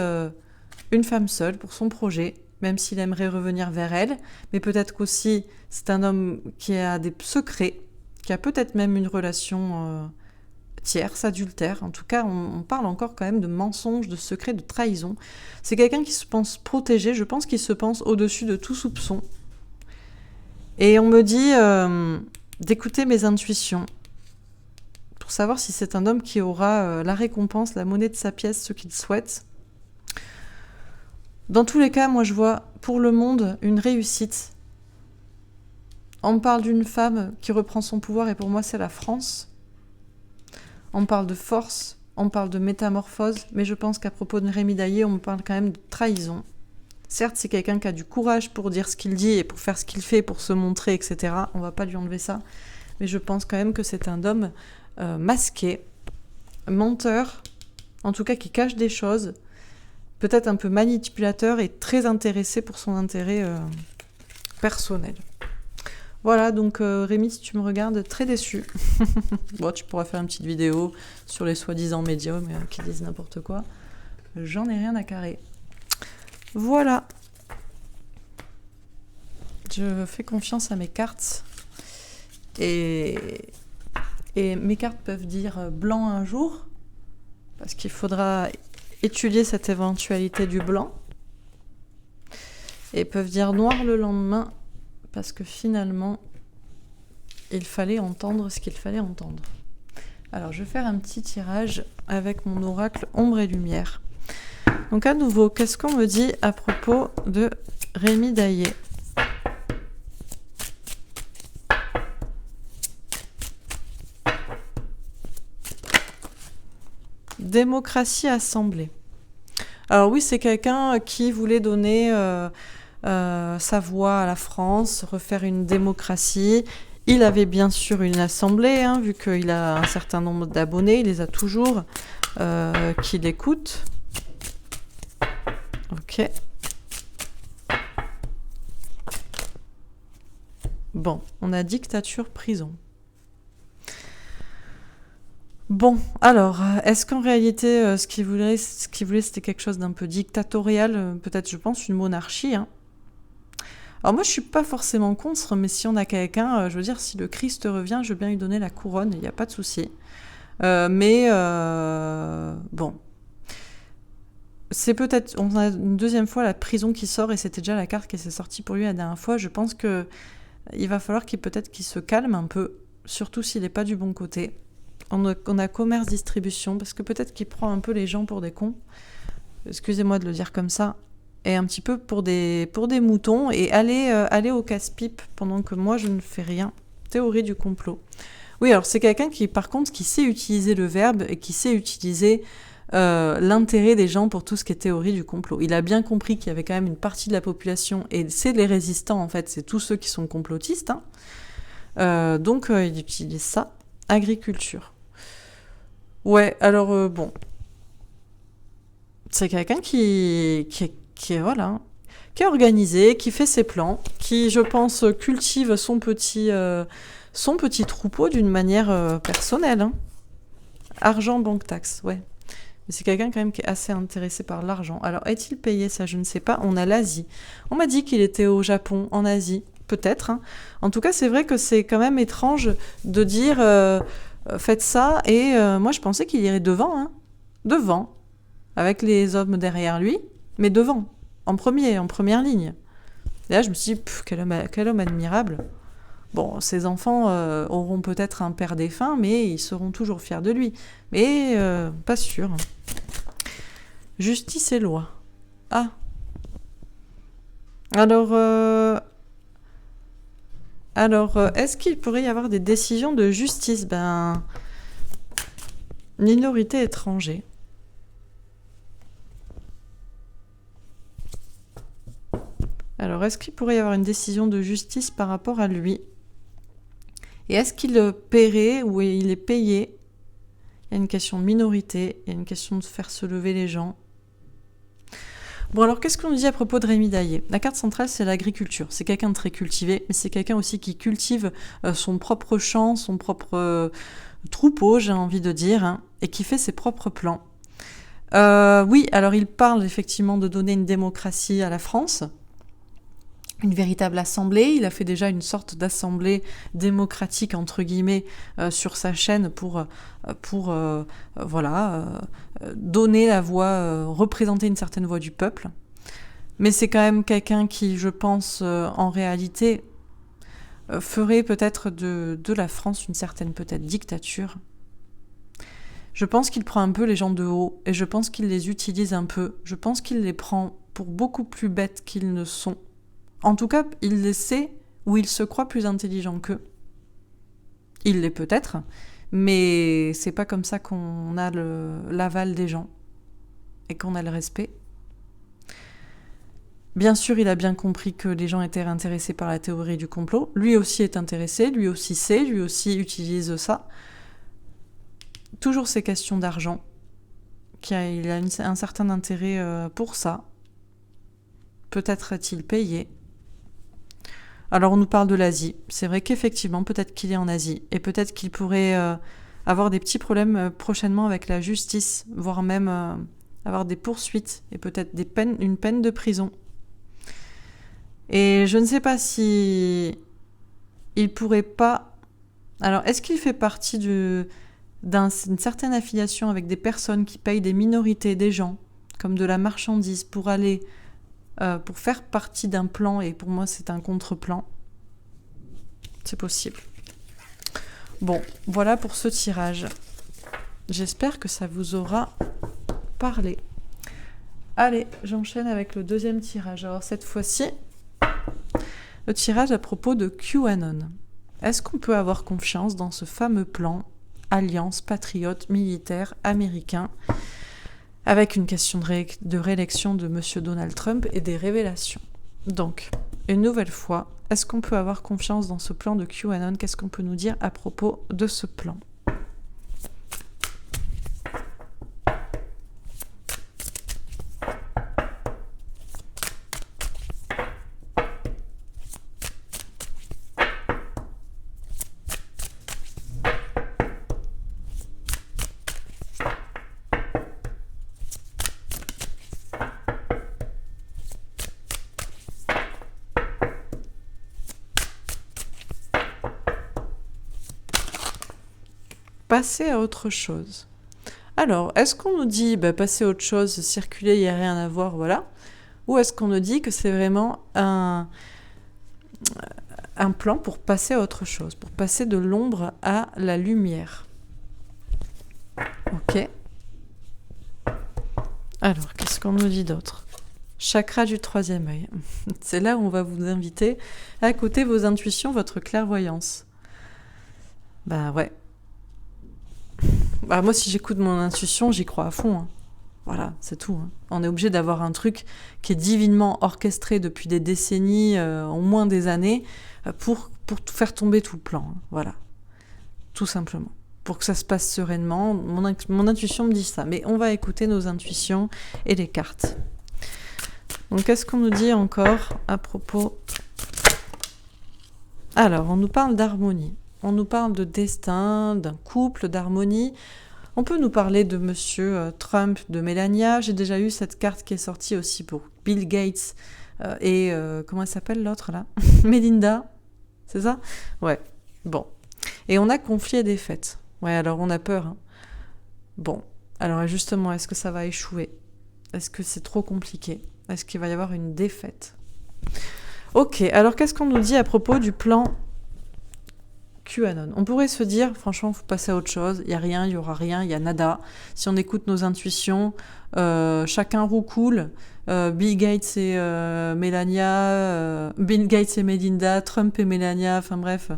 une femme seule pour son projet, même s'il aimerait revenir vers elle, mais peut-être qu'aussi c'est un homme qui a des secrets, qui a peut-être même une relation tierce, adultère. En tout cas, on parle encore quand même de mensonges, de secrets, de trahison. C'est quelqu'un qui se pense protégé, je pense qu'il se pense au-dessus de tout soupçon. Et on me dit d'écouter mes intuitions, pour savoir si c'est un homme qui aura la récompense, la monnaie de sa pièce, ce qu'il souhaite. Dans tous les cas, moi je vois pour le monde une réussite. On me parle d'une femme qui reprend son pouvoir et pour moi c'est la France. On me parle de force, on me parle de métamorphose, mais je pense qu'à propos de Rémi Daillé, on me parle quand même de trahison. Certes, c'est quelqu'un qui a du courage pour dire ce qu'il dit et pour faire ce qu'il fait, pour se montrer, etc. On va pas lui enlever ça. Mais je pense quand même que c'est un homme masqué, menteur, en tout cas qui cache des choses, peut-être un peu manipulateur et très intéressé pour son intérêt personnel. Voilà, donc Rémi, si tu me regardes, très déçu. Bon, tu pourras faire une petite vidéo sur les soi-disant médiums qui disent n'importe quoi. J'en ai rien à carrer. Voilà. Je fais confiance à mes cartes. Et mes cartes peuvent dire blanc un jour, parce qu'il faudra étudier cette éventualité du blanc. Et peuvent dire noir le lendemain, parce que finalement, il fallait entendre ce qu'il fallait entendre. Alors, je vais faire un petit tirage avec mon oracle ombre et lumière. Donc à nouveau, qu'est-ce qu'on me dit à propos de Rémi Daillé ? Démocratie assemblée. Alors oui, c'est quelqu'un qui voulait donner sa voix à la France, refaire une démocratie. Il avait bien sûr une assemblée, hein, vu qu'il a un certain nombre d'abonnés, il les a toujours, qui l'écoutent. Ok. Bon, on a dictature, prison. Bon, alors, est-ce qu'en réalité, ce qu'il voulait, c'était quelque chose d'un peu dictatorial, peut-être, je pense, une monarchie, hein. Alors moi, je suis pas forcément contre, mais si on a quelqu'un, je veux dire, si le Christ revient, je veux bien lui donner la couronne, il n'y a pas de souci. Bon, c'est peut-être, on a une deuxième fois la prison qui sort, et c'était déjà la carte qui s'est sortie pour lui la dernière fois. Je pense que il va falloir peut-être qu'il se calme un peu, surtout s'il n'est pas du bon côté. On a commerce-distribution, parce que peut-être qu'il prend un peu les gens pour des cons. Excusez-moi de le dire comme ça. Et un petit peu pour des moutons, et aller au casse-pipe pendant que moi je ne fais rien. Théorie du complot. Oui, alors c'est quelqu'un qui, par contre, qui sait utiliser le verbe et qui sait utiliser l'intérêt des gens pour tout ce qui est théorie du complot. Il a bien compris qu'il y avait quand même une partie de la population, et c'est les résistants en fait, c'est tous ceux qui sont complotistes, hein. Donc il utilise ça. Agriculture. Ouais, alors bon. C'est quelqu'un qui est voilà, qui est organisé, qui fait ses plans, qui, je pense, cultive son petit troupeau d'une manière personnelle, hein. Argent, banque, taxe, ouais. Mais c'est quelqu'un quand même qui est assez intéressé par l'argent. Alors, est-il payé? Ça, je ne sais pas. On a l'Asie. On m'a dit qu'il était au Japon, en Asie. Peut-être, hein. En tout cas, c'est vrai que c'est quand même étrange de dire faites ça, et moi, je pensais qu'il irait devant, hein. Devant. Avec les hommes derrière lui, mais devant, en première ligne. Et là, je me suis dit, quel homme admirable. Bon, ses enfants auront peut-être un père défunt, mais ils seront toujours fiers de lui. Mais pas sûr. Justice et loi. Ah. Alors, est-ce qu'il pourrait y avoir des décisions de justice? Minorité étrangère. Alors, est-ce qu'il pourrait y avoir une décision de justice par rapport à lui? Et est-ce qu'il paierait ou il est payé? Il y a une question de minorité, il y a une question de faire se lever les gens. Bon, alors, qu'est-ce qu'on dit à propos de Rémi Daillé? La carte centrale, c'est l'agriculture. C'est quelqu'un de très cultivé, mais c'est quelqu'un aussi qui cultive son propre champ, son propre troupeau, j'ai envie de dire, hein, et qui fait ses propres plans. Oui, alors il parle effectivement de donner une démocratie à la France, une véritable assemblée. Il a fait déjà une sorte d'assemblée démocratique, entre guillemets, sur sa chaîne pour donner la voix, représenter une certaine voix du peuple. Mais c'est quand même quelqu'un qui, je pense, en réalité, ferait peut-être de la France une certaine peut-être dictature. Je pense qu'il prend un peu les gens de haut, et je pense qu'il les utilise un peu. Je pense qu'il les prend pour beaucoup plus bêtes qu'ils ne sont. En tout cas, il les sait, ou il se croit plus intelligent qu'eux. Il l'est peut-être, mais c'est pas comme ça qu'on a l'aval des gens et qu'on a le respect. Bien sûr, il a bien compris que les gens étaient intéressés par la théorie du complot. Lui aussi est intéressé, lui aussi sait, lui aussi utilise ça. Toujours ces questions d'argent. Il a un certain intérêt pour ça. Peut-être est-il payé. Alors on nous parle de l'Asie. C'est vrai qu'effectivement, peut-être qu'il est en Asie. Et peut-être qu'il pourrait avoir des petits problèmes prochainement avec la justice, voire même avoir des poursuites et peut-être une peine de prison. Et je ne sais pas si il pourrait pas... Alors, est-ce qu'il fait partie d'une certaine affiliation avec des personnes qui payent des minorités, des gens, comme de la marchandise, pour faire partie d'un plan, et pour moi c'est un contre-plan. C'est possible. Bon, voilà pour ce tirage. J'espère que ça vous aura parlé. Allez, j'enchaîne avec le deuxième tirage. Alors cette fois-ci, le tirage à propos de QAnon. Est-ce qu'on peut avoir confiance dans ce fameux plan alliance patriote militaire américain, avec une question de réélection de M. Donald Trump et des révélations? Donc, une nouvelle fois, est-ce qu'on peut avoir confiance dans ce plan de QAnon? Qu'est-ce qu'on peut nous dire à propos de ce plan? Passer à autre chose. Alors, est-ce qu'on nous dit passer à autre chose, circuler, il n'y a rien à voir, voilà? Ou est-ce qu'on nous dit que c'est vraiment un plan pour passer à autre chose, pour passer de l'ombre à la lumière? Ok. Alors, qu'est-ce qu'on nous dit d'autre? Chakra du troisième œil. C'est là où on va vous inviter à écouter vos intuitions, votre clairvoyance. Bah ouais. Bah moi, si j'écoute mon intuition, j'y crois à fond. Hein. Voilà, c'est tout. Hein. On est obligé d'avoir un truc qui est divinement orchestré depuis des décennies, au moins des années, pour faire tomber tout le plan. Hein. Voilà, tout simplement. Pour que ça se passe sereinement. Mon intuition me dit ça. Mais on va écouter nos intuitions et les cartes. Donc, qu'est-ce qu'on nous dit encore à propos? Alors, on nous parle d'harmonie. On nous parle de destin, d'un couple, d'harmonie. On peut nous parler de Monsieur Trump, de Melania. J'ai déjà eu cette carte qui est sortie aussi pour Bill Gates et comment elle s'appelle l'autre là? Melinda, c'est ça? Ouais, bon. Et on a conflit et défaite. Ouais, alors on a peur. Hein. Bon, alors justement, est-ce que ça va échouer? Est-ce que c'est trop compliqué? Est-ce qu'il va y avoir une défaite? Ok, alors qu'est-ce qu'on nous dit à propos du plan QAnon? On pourrait se dire, franchement, il faut passer à autre chose. Il n'y a rien, il n'y aura rien, il y a nada. Si on écoute nos intuitions, chacun roule cool. Bill Gates et Melania, Bill Gates et Melinda, Trump et Melania, enfin bref,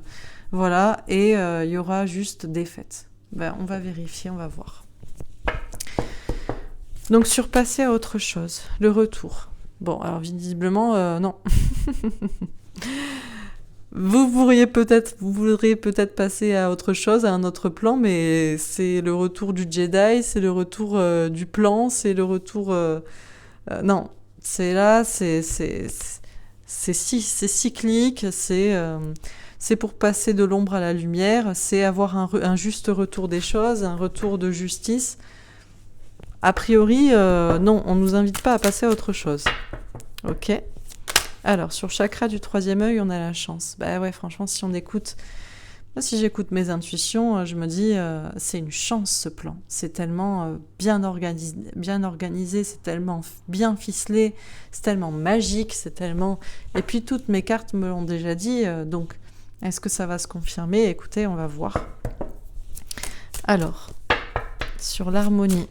voilà. Et il y aura juste des fêtes. Ben, on va vérifier, on va voir. Donc, surpasser à autre chose, le retour. Bon, alors visiblement, non. Vous voudriez peut-être passer à autre chose, à un autre plan, mais c'est le retour du Jedi, c'est le retour du plan, c'est le retour... non, c'est là, c'est cyclique, c'est pour passer de l'ombre à la lumière, c'est avoir un juste retour des choses, un retour de justice. A priori, non, on ne nous invite pas à passer à autre chose. Ok. Alors, sur chakra du troisième œil, on a la chance. Bah ouais, franchement, si on écoute... Moi, si j'écoute mes intuitions, je me dis, c'est une chance, ce plan. C'est tellement bien organisé, c'est tellement bien ficelé, c'est tellement magique, c'est tellement... Et puis, toutes mes cartes me l'ont déjà dit, donc, est-ce que ça va se confirmer? Écoutez, on va voir. Alors, sur l'harmonie,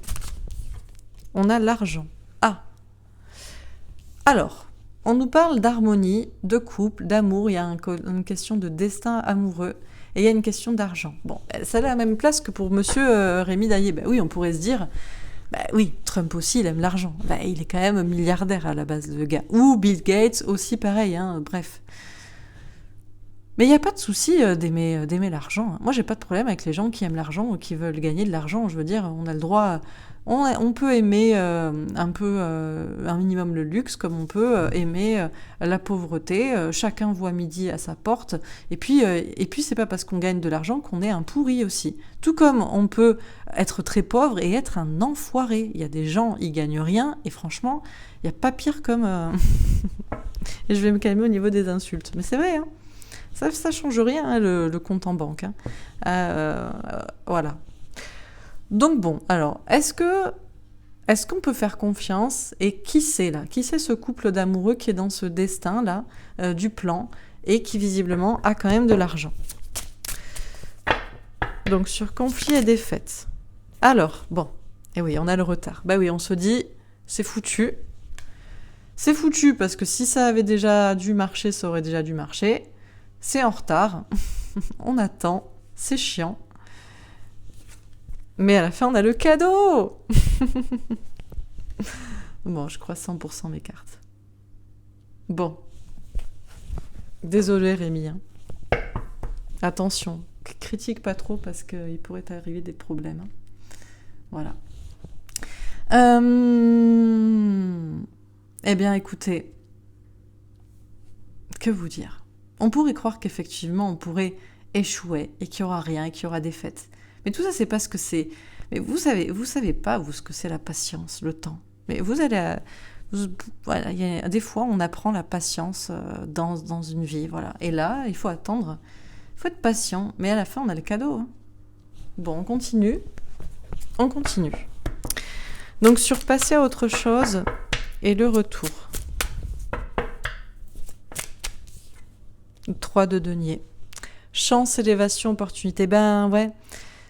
on a l'argent. Ah! Alors... On nous parle d'harmonie, de couple, d'amour, il y a une question de destin amoureux et il y a une question d'argent. Bon, ça a la même place que pour monsieur Rémi Daillé. Ben oui, on pourrait se dire, oui, Trump aussi, il aime l'argent. Il est quand même milliardaire à la base, le gars. Ou Bill Gates aussi, pareil, hein, bref. Mais il n'y a pas de souci d'aimer l'argent. Moi, j'ai pas de problème avec les gens qui aiment l'argent ou qui veulent gagner de l'argent. Je veux dire, on a le droit... On peut aimer un minimum le luxe, comme on peut aimer la pauvreté. Chacun voit midi à sa porte. Et puis c'est pas parce qu'on gagne de l'argent qu'on est un pourri aussi. Tout comme on peut être très pauvre et être un enfoiré. Il y a des gens, ils gagnent rien. Et franchement, il n'y a pas pire comme... Et je vais me calmer au niveau des insultes. Mais c'est vrai, hein. Ça change rien, hein, le compte en banque. Hein. Voilà. Donc bon, alors, est-ce qu'on peut faire confiance? Et qui c'est là? Qui c'est ce couple d'amoureux qui est dans ce destin-là, du plan, et qui visiblement a quand même de l'argent? Donc sur conflit et défaite. Alors, bon, et oui, on a le retard. Bah oui, on se dit, c'est foutu. C'est foutu parce que si ça avait déjà dû marcher, ça aurait déjà dû marcher. C'est en retard. On attend. C'est chiant. Mais à la fin, on a le cadeau. Bon, je crois 100% mes cartes. Bon. Désolée Rémi, hein. Attention, critique pas trop parce qu'il pourrait t'arriver des problèmes. Hein. Voilà. Eh bien, écoutez, que vous dire? On pourrait croire qu'effectivement, on pourrait échouer et qu'il n'y aura rien et qu'il y aura des fêtes. Mais tout ça, c'est parce que c'est... Mais vous savez pas, vous, ce que c'est la patience, le temps. Mais vous allez... Voilà, des fois, on apprend la patience dans une vie, voilà. Et là, il faut attendre. Il faut être patient. Mais à la fin, on a le cadeau. Hein. Bon, on continue. On continue. Donc, sur passer à autre chose et le retour. 3 de denier. Chance, élévation, opportunité. Ben ouais.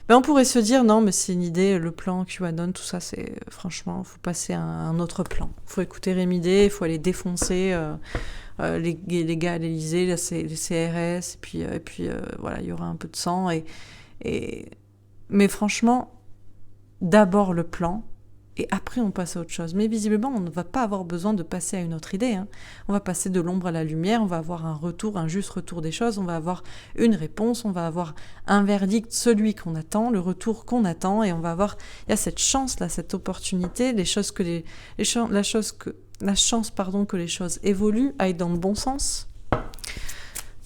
Ben, on pourrait se dire, non, mais c'est une idée, le plan, QAnon, tout ça, c'est... Franchement, il faut passer à un autre plan. Il faut écouter Rémi D, il faut aller défoncer les gars à l'Élysée, les CRS, et puis voilà, il y aura un peu de sang. Mais franchement, d'abord le plan, et après on passe à autre chose. Mais visiblement, on ne va pas avoir besoin de passer à une autre idée. Hein. On va passer de l'ombre à la lumière, on va avoir un retour, un juste retour des choses, on va avoir une réponse, on va avoir un verdict, celui qu'on attend, le retour qu'on attend, et on va avoir, il y a cette chance-là, cette opportunité, la chance que les choses évoluent, aillent dans le bon sens.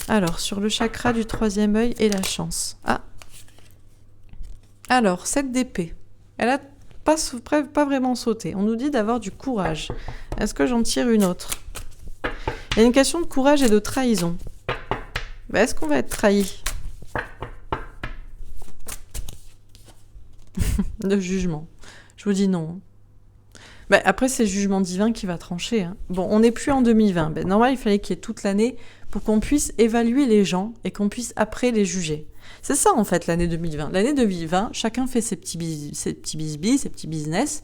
Alors, sur le chakra du 3e œil et la chance. Ah. Alors, 7 d'épée. Elle a pas vraiment sauté. On nous dit d'avoir du courage. Est-ce que j'en tire une autre? Il y a une question de courage et de trahison. Ben, est-ce qu'on va être trahi? De jugement. Je vous dis non. Ben, après, c'est le jugement divin qui va trancher. Hein. Bon, on n'est plus en 2020. Ben, normal, il fallait qu'il y ait toute l'année pour qu'on puisse évaluer les gens et qu'on puisse après les juger. C'est ça, en fait, l'année 2020. L'année 2020, chacun fait ses petits bisbis, ses petits business.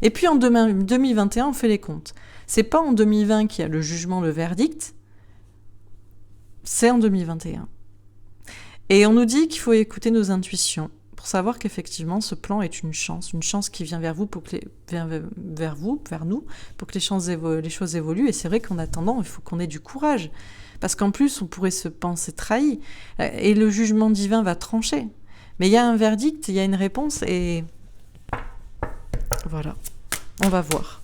Et puis, en 2021, on fait les comptes. C'est pas en 2020 qu'il y a le jugement, le verdict. C'est en 2021. Et on nous dit qu'il faut écouter nos intuitions pour savoir qu'effectivement, ce plan est une chance qui vient vers vous, vers nous, pour que les choses évoluent. Et c'est vrai qu'en attendant, il faut qu'on ait du courage. Parce qu'en plus, on pourrait se penser trahi. Et le jugement divin va trancher. Mais il y a un verdict, il y a une réponse, et voilà. On va voir.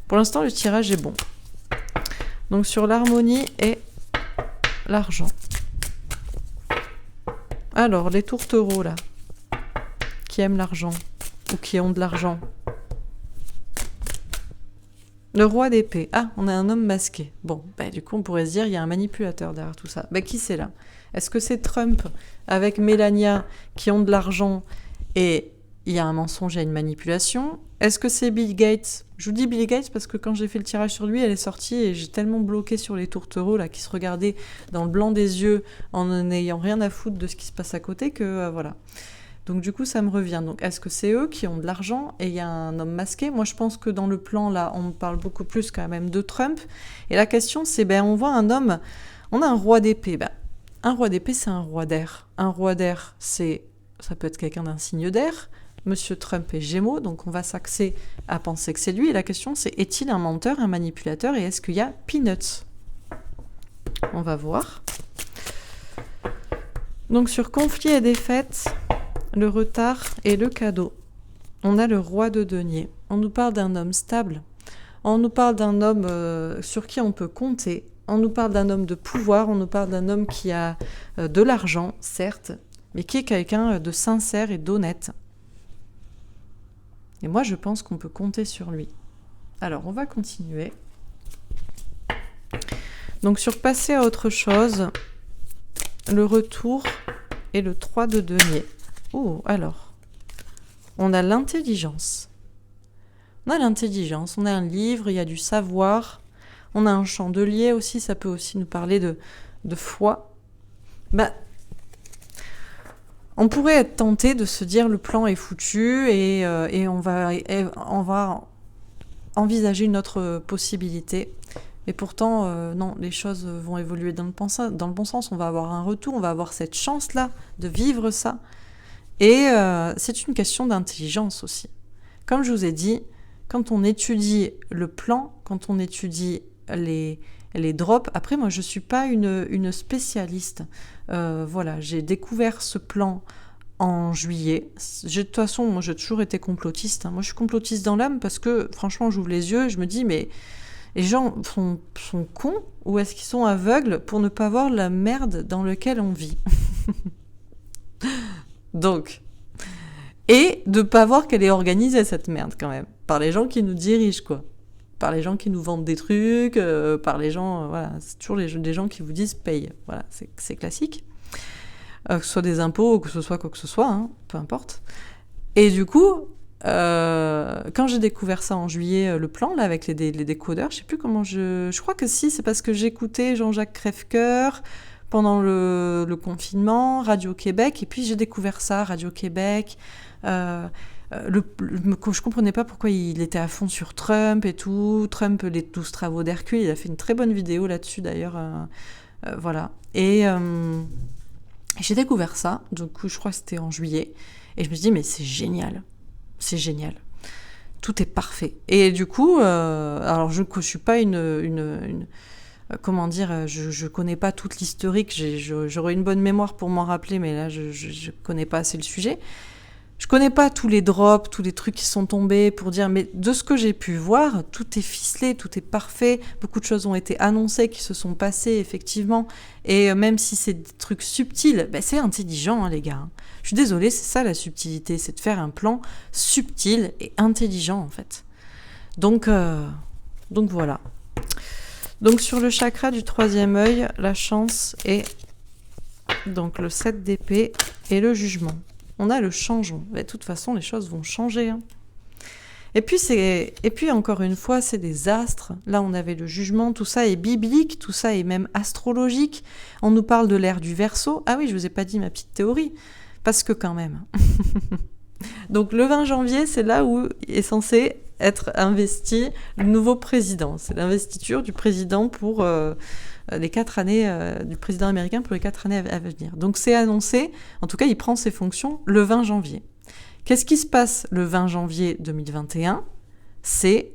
Pour l'instant, le tirage est bon. Donc sur l'harmonie et l'argent. Alors, les tourtereaux, là, qui aiment l'argent, ou qui ont de l'argent. Le roi d'épée. Ah, on a un homme masqué. Bon, bah, du coup, on pourrait se dire, il y a un manipulateur derrière tout ça. Bah, qui c'est là? Est-ce que c'est Trump avec Melania qui ont de l'argent et il y a un mensonge et une manipulation? Est-ce que c'est Bill Gates? Je vous dis Bill Gates parce que quand j'ai fait le tirage sur lui, elle est sortie et j'ai tellement bloqué sur les tourtereaux là, qui se regardaient dans le blanc des yeux en n'ayant rien à foutre de ce qui se passe à côté que voilà. Donc du coup, ça me revient. Donc est-ce que c'est eux qui ont de l'argent et il y a un homme masqué? Moi, je pense que dans le plan, là, on parle beaucoup plus quand même de Trump. Et la question, c'est, on voit un homme, on a un roi d'épée. Un roi d'épée, c'est un roi d'air. Un roi d'air, ça peut être quelqu'un d'un signe d'air. Monsieur Trump est Gémeaux, donc on va s'axer à penser que c'est lui. Et la question, c'est, est-il un menteur, un manipulateur? Et est-ce qu'il y a Peanuts? On va voir. Donc sur conflit et défaite, le retard et le cadeau. On a le roi de denier. On nous parle d'un homme stable. On nous parle d'un homme sur qui on peut compter. On nous parle d'un homme de pouvoir. On nous parle d'un homme qui a de l'argent, certes, mais qui est quelqu'un de sincère et d'honnête. Et moi, je pense qu'on peut compter sur lui. Alors, on va continuer. Donc, sur passer à autre chose, le retour et le 3 de denier. Oh, alors, on a l'intelligence. On a l'intelligence, on a un livre, il y a du savoir, on a un chandelier aussi, ça peut aussi nous parler de foi. On pourrait être tenté de se dire le plan est foutu et on va envisager une autre possibilité. Et pourtant, non, les choses vont évoluer dans le bon sens. On va avoir un retour, on va avoir cette chance-là de vivre ça. Et c'est une question d'intelligence aussi. Comme je vous ai dit, quand on étudie le plan, quand on étudie les les drops. Après, moi, je ne suis pas une spécialiste. Voilà, j'ai découvert ce plan en juillet. De toute façon, moi, j'ai toujours été complotiste. Moi, je suis complotiste dans l'âme parce que, franchement, j'ouvre les yeux et je me dis, mais les gens sont cons ou est-ce qu'ils sont aveugles pour ne pas voir la merde dans laquelle on vit? Donc, et de ne pas voir qu'elle est organisée, cette merde, quand même, par les gens qui nous dirigent, quoi. Par les gens qui nous vendent des trucs, par les gens... voilà, c'est toujours des gens qui vous disent « paye ». Voilà, c'est classique. Que ce soit des impôts ou que ce soit quoi que ce soit, hein, peu importe. Et du coup, quand j'ai découvert ça en juillet, le plan, là, avec les décodeurs, je sais plus comment je crois que si, c'est parce que j'écoutais Jean-Jacques Crèvecoeur pendant le confinement, Radio-Québec, et puis j'ai découvert ça, Radio-Québec. Je comprenais pas pourquoi il était à fond sur Trump et tout. Trump, les 12 travaux d'Hercule, il a fait une très bonne vidéo là-dessus, d'ailleurs. Voilà. Et j'ai découvert ça, donc je crois que c'était en juillet, et je me suis dit, mais c'est génial. C'est génial. Tout est parfait. Et du coup, alors je suis pas comment dire, je connais pas toute l'historique, j'aurais une bonne mémoire pour m'en rappeler, mais là, je connais pas assez le sujet. Je connais pas tous les drops, tous les trucs qui sont tombés pour dire, mais de ce que j'ai pu voir, tout est ficelé, tout est parfait, beaucoup de choses ont été annoncées, qui se sont passées, effectivement, et même si c'est des trucs subtils, ben c'est intelligent, hein, les gars. Je suis désolée, c'est ça la subtilité, c'est de faire un plan subtil et intelligent, en fait. Donc voilà. Donc sur le chakra du 3e œil, la chance est donc le 7 d'épée et le jugement. On a le changement. Mais de toute façon, les choses vont changer. Hein. Et puis encore une fois, c'est des astres. Là, on avait le jugement. Tout ça est biblique, tout ça est même astrologique. On nous parle de l'ère du Verseau. Ah oui, je vous ai pas dit ma petite théorie. Parce que quand même. Donc le 20 janvier, c'est là où est censé être investi le nouveau président. C'est l'investiture du président pour les 4 années, du président américain pour les 4 années à venir. Donc c'est annoncé, en tout cas il prend ses fonctions le 20 janvier. Qu'est-ce qui se passe le 20 janvier 2021 ? C'est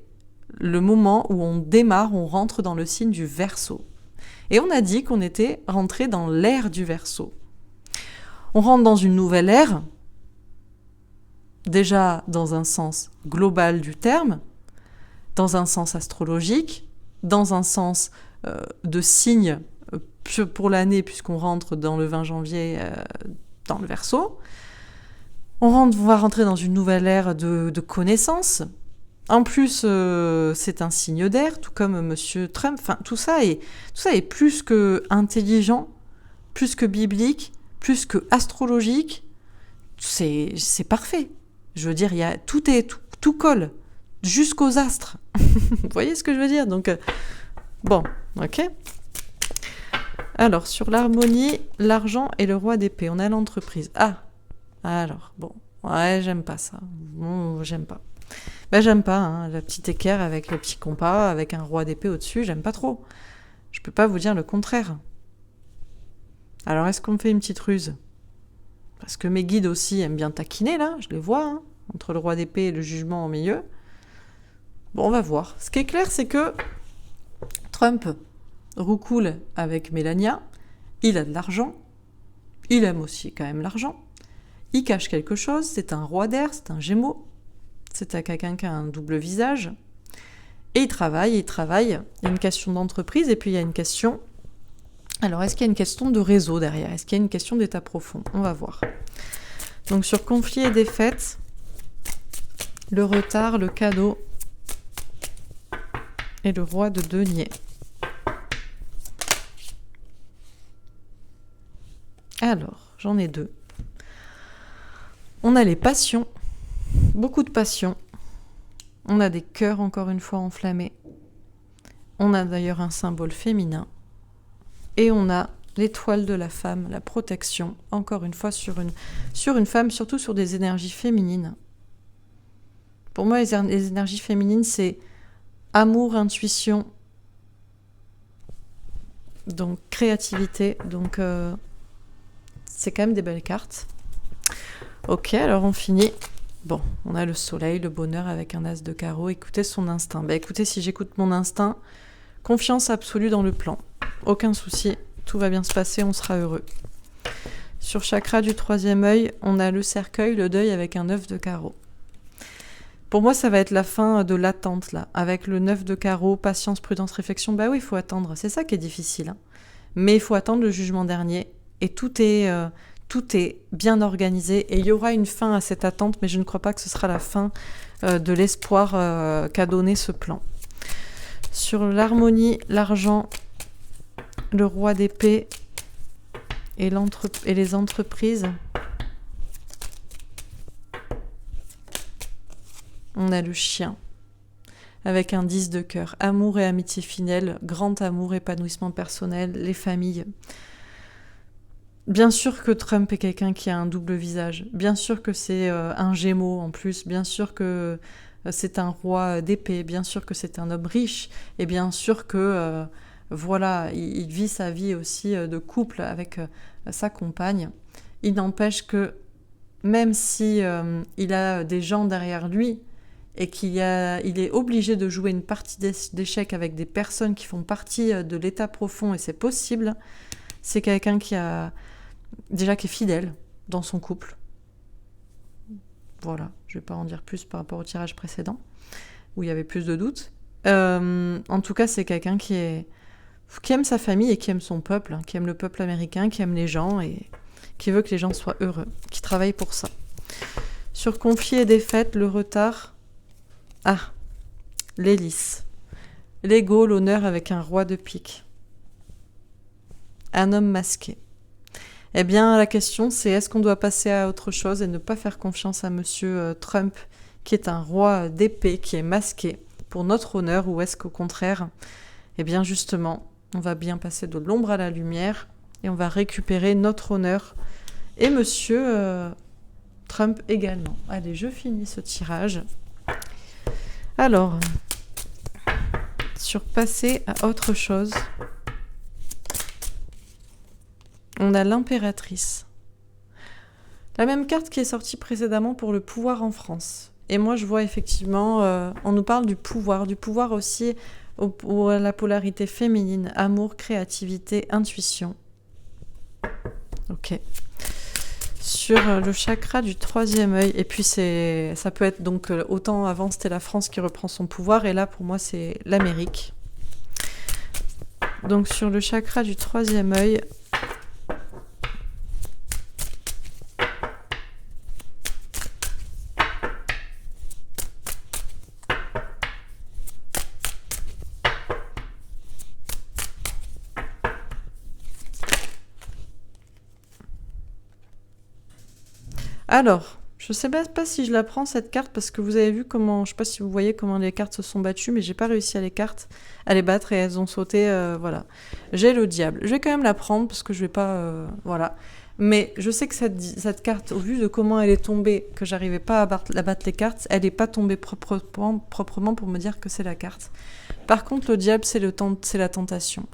le moment où on démarre, on rentre dans le signe du Verseau. Et on a dit qu'on était rentré dans l'ère du Verseau. On rentre dans une nouvelle ère, déjà dans un sens global du terme, dans un sens astrologique, dans un sens de signe pour l'année, puisqu'on rentre dans le 20 janvier dans le Verseau. On va rentrer dans une nouvelle ère de connaissances. En plus, c'est un signe d'air, tout comme Monsieur Trump. Enfin, tout ça est plus que intelligent, plus que biblique, plus que astrologique. C'est parfait. Je veux dire, tout colle, jusqu'aux astres. Vous voyez ce que je veux dire ? Donc, bon, ok. Alors, sur l'harmonie, l'argent et le roi d'épée, on a l'entreprise. Ah, alors, bon, ouais, j'aime pas ça. Bon, j'aime pas. Ben, j'aime pas, hein, la petite équerre avec le petit compas, avec un roi d'épée au-dessus, j'aime pas trop. Je peux pas vous dire le contraire. Alors, est-ce qu'on me fait une petite ruse ? Parce que mes guides aussi aiment bien taquiner, là, je les vois, hein, entre le roi d'épée et le jugement au milieu. Bon, on va voir. Ce qui est clair, c'est que Trump roucoule avec Mélania, il a de l'argent, il aime aussi quand même l'argent, il cache quelque chose, c'est un roi d'air, c'est un gémeaux, c'est quelqu'un qui a un double visage, et il travaille, il y a une question d'entreprise, et puis il y a une question... Alors, est-ce qu'il y a une question de réseau derrière ? Est-ce qu'il y a une question d'état profond ? On va voir. Donc, sur conflit et défaite, le retard, le cadeau et le roi de denier. Alors, j'en ai 2. On a les passions, beaucoup de passions. On a des cœurs, encore une fois, enflammés. On a d'ailleurs un symbole féminin. Et on a l'étoile de la femme, la protection, encore une fois sur une femme, surtout sur des énergies féminines. Pour moi, les énergies féminines, c'est amour, intuition, donc créativité. Donc, c'est quand même des belles cartes. Ok, alors on finit. Bon, on a le soleil, le bonheur avec un as de carreau. Écoutez son instinct. Écoutez, si j'écoute mon instinct, Confiance absolue dans le plan. Aucun souci, tout va bien se passer, on sera heureux. Sur chakra du troisième œil, on a le cercueil, le deuil avec un 9 de carreau. Pour moi, ça va être la fin de l'attente, là. Avec le 9 de carreau, patience, prudence, réflexion. Bah oui, il faut attendre. C'est ça qui est difficile. Hein. Mais il faut attendre le jugement dernier. Et tout est bien organisé. Et il y aura une fin à cette attente, mais je ne crois pas que ce sera la fin de l'espoir qu'a donné ce plan. Sur l'harmonie, l'argent, le roi d'épée et les entreprises, on a le chien avec un 10 de cœur. Amour et amitié fidèle, grand amour, épanouissement personnel, les familles. Bien sûr que Trump est quelqu'un qui a un double visage. Bien sûr que c'est un Gémeaux en plus. Bien sûr que c'est un roi d'épée. Bien sûr que c'est un homme riche. Et bien sûr que voilà, il vit sa vie aussi de couple avec sa compagne. Il n'empêche que même si il a des gens derrière lui et il est obligé de jouer une partie d'échecs avec des personnes qui font partie de l'état profond, et c'est possible, c'est quelqu'un qui est fidèle dans son couple. Voilà, je ne vais pas en dire plus par rapport au tirage précédent, où il y avait plus de doutes. En tout cas, c'est quelqu'un qui aime sa famille et qui aime son peuple, hein, qui aime le peuple américain, qui aime les gens et qui veut que les gens soient heureux, qui travaille pour ça. Sur conflit et défaite, le retard... Ah, l'hélice. L'ego, l'honneur avec un roi de pique. Un homme masqué. Eh bien, la question, c'est est-ce qu'on doit passer à autre chose et ne pas faire confiance à monsieur Trump, qui est un roi d'épée, qui est masqué, pour notre honneur, ou est-ce qu'au contraire, eh bien, justement, on va bien passer de l'ombre à la lumière et on va récupérer notre honneur et monsieur Trump également. Allez, je finis ce tirage. Alors, sur passer à autre chose, on a l'impératrice. La même carte qui est sortie précédemment pour le pouvoir en France. Et moi, je vois effectivement, on nous parle du pouvoir aussi à la polarité féminine, amour, créativité, intuition. Ok. Sur le chakra du troisième œil, et puis ça peut être donc autant avant c'était la France qui reprend son pouvoir, et là pour moi c'est l'Amérique. Donc sur le chakra du troisième œil, alors, je ne sais pas si je la prends cette carte parce que vous avez vu comment, je ne sais pas si vous voyez comment les cartes se sont battues, mais j'ai pas réussi à les battre et elles ont sauté, voilà. J'ai le diable. Je vais quand même la prendre parce que je vais pas, voilà. Mais je sais que cette carte, au vu de comment elle est tombée, que j'arrivais pas à battre les cartes, elle n'est pas tombée proprement pour me dire que c'est la carte. Par contre, le diable, c'est la tentation.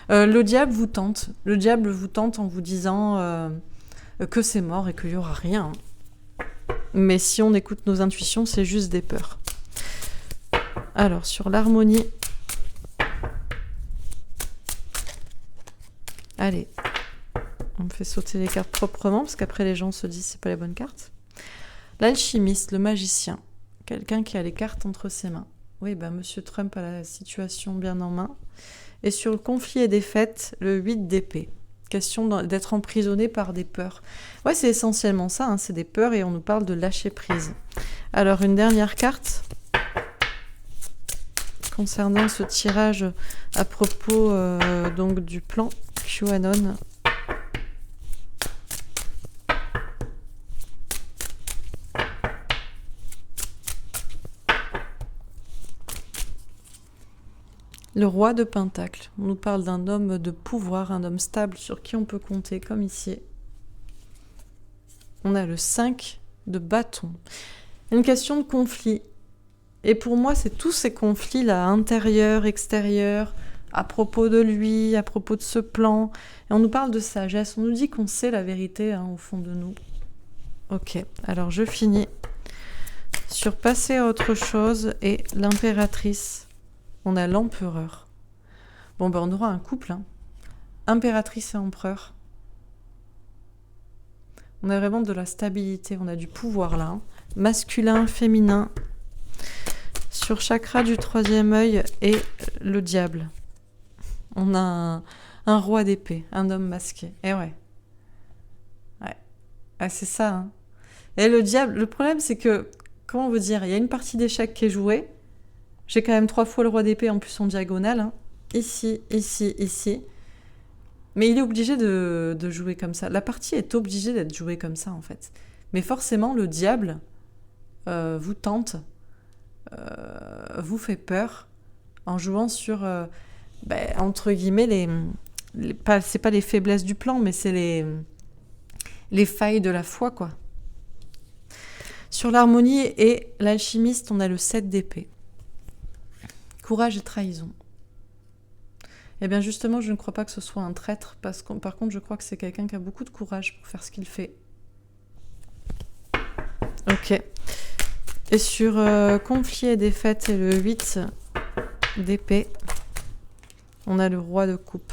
Le diable vous tente. Le diable vous tente en vous disant que c'est mort et qu'il n'y aura rien. Mais si on écoute nos intuitions, c'est juste des peurs. Alors, sur l'harmonie... Allez, on me fait sauter les cartes proprement, parce qu'après les gens se disent que c'est pas les bonnes cartes. L'alchimiste, le magicien, quelqu'un qui a les cartes entre ses mains. Oui, monsieur Trump a la situation bien en main. Et sur le conflit et défaite, le 8 d'épée. Question d'être emprisonné par des peurs. Ouais, c'est essentiellement ça, hein, c'est des peurs et on nous parle de lâcher prise. Alors, une dernière carte concernant ce tirage à propos donc du plan QAnon. Le roi de Pentacle. On nous parle d'un homme de pouvoir, un homme stable sur qui on peut compter, comme ici. On a le 5 de bâton. Une question de conflit. Et pour moi, c'est tous ces conflits-là, intérieurs, extérieurs, à propos de lui, à propos de ce plan. Et on nous parle de sagesse. On nous dit qu'on sait la vérité au fond de nous. Ok, alors je finis sur passer à autre chose. Et l'impératrice. On a l'empereur. Bon, ben on aura un couple, hein. Impératrice et empereur. On a vraiment de la stabilité, on a du pouvoir là, hein. Masculin, féminin. Sur chakra du troisième œil et le diable. On a un roi d'épée, un homme masqué. Et ouais. Ah, c'est ça, hein. Et le diable, le problème c'est que, comment on veut dire, il y a une partie d'échecs qui est jouée. J'ai quand même 3 fois le roi d'épée en plus en diagonale, hein. Ici, ici, ici. Mais il est obligé de jouer comme ça. La partie est obligée d'être jouée comme ça, en fait. Mais forcément, le diable vous tente, vous fait peur, en jouant sur, entre guillemets, c'est pas les faiblesses du plan, mais c'est les failles de la foi, quoi. Sur l'harmonie et l'alchimiste, on a le 7 d'épée. Courage et trahison. Eh bien justement, je ne crois pas que ce soit un traître, parce que par contre, je crois que c'est quelqu'un qui a beaucoup de courage pour faire ce qu'il fait. Ok. Et sur conflit et défaite et le 8 d'épée, on a le roi de coupe.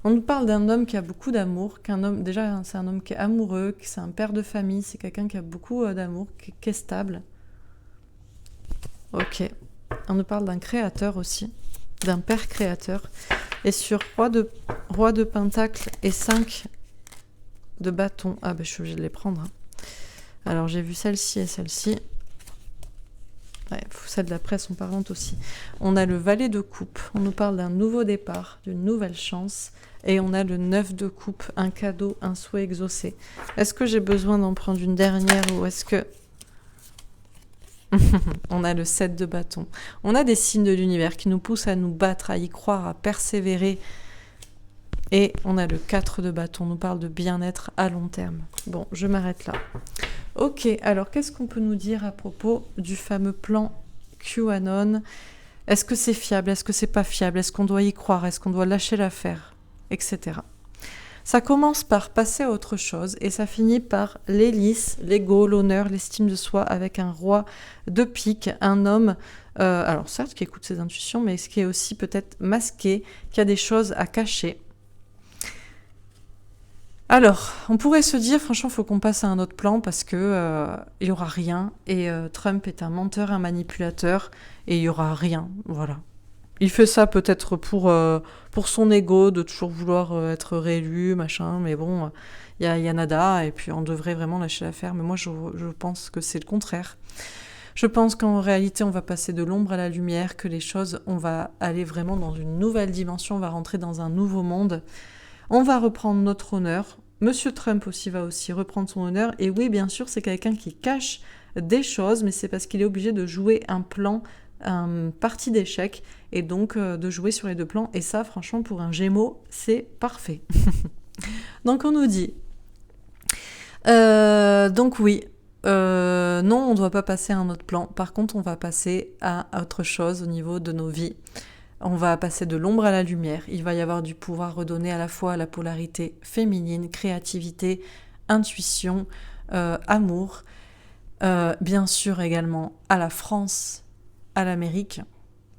On nous parle d'un homme qui a beaucoup d'amour, déjà c'est un homme qui est amoureux, c'est un père de famille, c'est quelqu'un qui a beaucoup d'amour, qui est stable. Ok. On nous parle d'un créateur aussi, d'un père créateur. Et sur roi de pentacle et 5 de bâton. Ah ben je suis obligée de les prendre, hein. Alors j'ai vu celle-ci et celle-ci. Ouais, celles d'après sont parlantes aussi. On a le valet de coupe. On nous parle d'un nouveau départ, d'une nouvelle chance. Et on a le 9 de coupe, un cadeau, un souhait exaucé. Est-ce que j'ai besoin d'en prendre une dernière ou est-ce que... On a le 7 de bâton. On a des signes de l'univers qui nous poussent à nous battre, à y croire, à persévérer. Et on a le 4 de bâton. On nous parle de bien-être à long terme. Bon, je m'arrête là. Ok, alors qu'est-ce qu'on peut nous dire à propos du fameux plan QAnon? Est-ce que c'est fiable? Est-ce que c'est pas fiable? Est-ce qu'on doit y croire? Est-ce qu'on doit lâcher l'affaire? Etc. Ça commence par passer à autre chose et ça finit par l'hélice, l'ego, l'honneur, l'estime de soi avec un roi de pique, un homme, alors certes qui écoute ses intuitions, mais qui est aussi peut-être masqué, qui a des choses à cacher. Alors, on pourrait se dire, franchement, il faut qu'on passe à un autre plan parce que il y aura rien et Trump est un menteur, un manipulateur et il y aura rien, voilà. Il fait ça peut-être pour son ego, de toujours vouloir être réélu, machin, mais bon, il y a nada, et puis on devrait vraiment lâcher l'affaire. Mais moi, je pense que c'est le contraire. Je pense qu'en réalité, on va passer de l'ombre à la lumière, que les choses, on va aller vraiment dans une nouvelle dimension, on va rentrer dans un nouveau monde. On va reprendre notre honneur. Monsieur Trump aussi va aussi reprendre son honneur. Et oui, bien sûr, c'est quelqu'un qui cache des choses, mais c'est parce qu'il est obligé de jouer un plan, un parti d'échecs, et donc de jouer sur les deux plans. Et ça, franchement, pour un Gémeaux, c'est parfait. Donc on nous dit... donc oui, non, on ne doit pas passer à un autre plan. Par contre, on va passer à autre chose au niveau de nos vies. On va passer de l'ombre à la lumière. Il va y avoir du pouvoir redonné à la fois à la polarité féminine, créativité, intuition, amour. Bien sûr également à la France, à l'Amérique,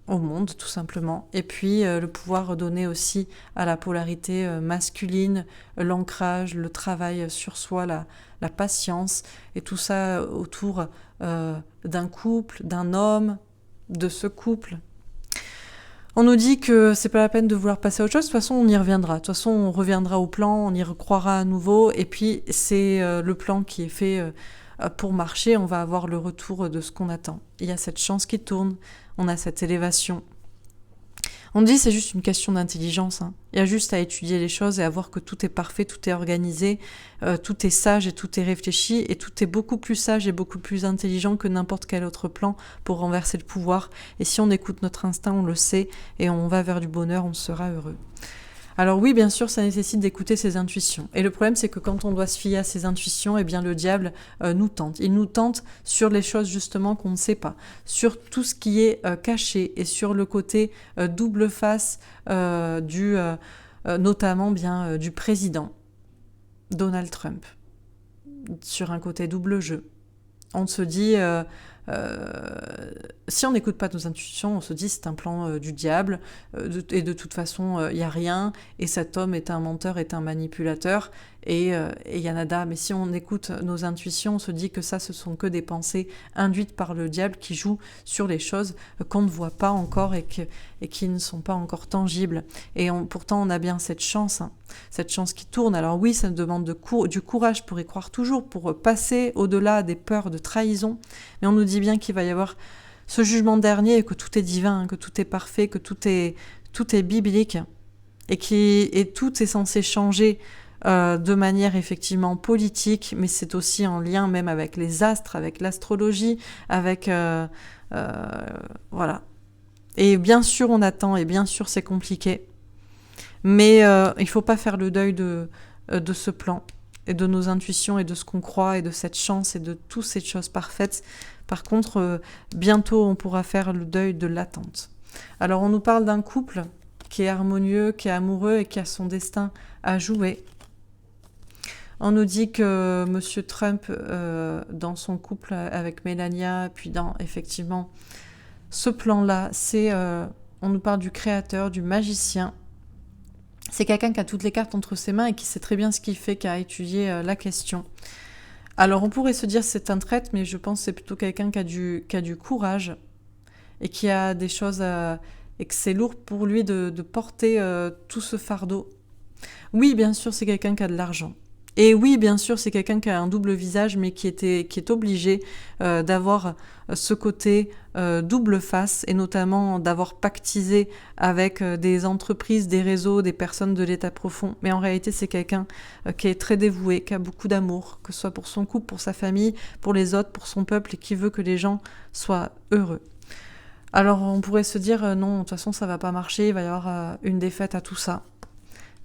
au monde tout simplement. Et puis le pouvoir redonné aussi à la polarité masculine, l'ancrage, le travail sur soi, la patience. Et tout ça autour d'un couple, d'un homme, de ce couple. On nous dit que c'est pas la peine de vouloir passer à autre chose. De toute façon, on y reviendra. De toute façon, on reviendra au plan, on y recroira à nouveau. Et puis, c'est le plan qui est fait pour marcher. On va avoir le retour de ce qu'on attend. Il y a cette chance qui tourne. On a cette élévation. On dit que c'est juste une question d'intelligence, hein. Il y a juste à étudier les choses et à voir que tout est parfait, tout est organisé, tout est sage et tout est réfléchi, et tout est beaucoup plus sage et beaucoup plus intelligent que n'importe quel autre plan pour renverser le pouvoir. Et si on écoute notre instinct, on le sait, et on va vers du bonheur, on sera heureux. Alors oui, bien sûr, ça nécessite d'écouter ses intuitions. Et le problème, c'est que quand on doit se fier à ses intuitions, eh bien le diable nous tente. Il nous tente sur les choses justement qu'on ne sait pas, sur tout ce qui est caché et sur le côté double face notamment bien du président Donald Trump, sur un côté double jeu. On se dit, si on n'écoute pas nos intuitions, on se dit c'est un plan du diable, et de toute façon, il n'y a rien, et cet homme est un menteur, est un manipulateur, et Yanada. Mais si on écoute nos intuitions, on se dit que ça, ce sont que des pensées induites par le diable qui jouent sur les choses qu'on ne voit pas encore et qui ne sont pas encore tangibles. Et pourtant, on a bien cette chance qui tourne. Alors oui, ça demande du courage pour y croire toujours, pour passer au-delà des peurs de trahison, mais on nous dit bien qu'il va y avoir ce jugement dernier, que tout est divin, que tout est parfait, que tout est biblique, et tout est censé changer de manière effectivement politique, mais c'est aussi en lien même avec les astres, avec l'astrologie, avec... voilà. Et bien sûr, on attend, et bien sûr, c'est compliqué. Mais il ne faut pas faire le deuil de ce plan, et de nos intuitions, et de ce qu'on croit, et de cette chance, et de toutes ces choses parfaites. Par contre, bientôt, on pourra faire le deuil de l'attente. Alors, on nous parle d'un couple qui est harmonieux, qui est amoureux, et qui a son destin à jouer. On nous dit que M. Trump, dans son couple avec Melania, puis dans, effectivement, ce plan-là, on nous parle du créateur, du magicien. C'est quelqu'un qui a toutes les cartes entre ses mains et qui sait très bien ce qu'il fait, qui a étudié la question. Alors, on pourrait se dire c'est un traître, mais je pense que c'est plutôt quelqu'un qui a du courage et qui a des choses et que c'est lourd pour lui de porter tout ce fardeau. Oui, bien sûr, c'est quelqu'un qui a de l'argent. Et oui, bien sûr, c'est quelqu'un qui a un double visage, mais qui est obligé d'avoir ce côté double face, et notamment d'avoir pactisé avec des entreprises, des réseaux, des personnes de l'état profond. Mais en réalité, c'est quelqu'un qui est très dévoué, qui a beaucoup d'amour, que ce soit pour son couple, pour sa famille, pour les autres, pour son peuple, et qui veut que les gens soient heureux. Alors, on pourrait se dire, non, de toute façon, ça va pas marcher, il va y avoir une défaite à tout ça.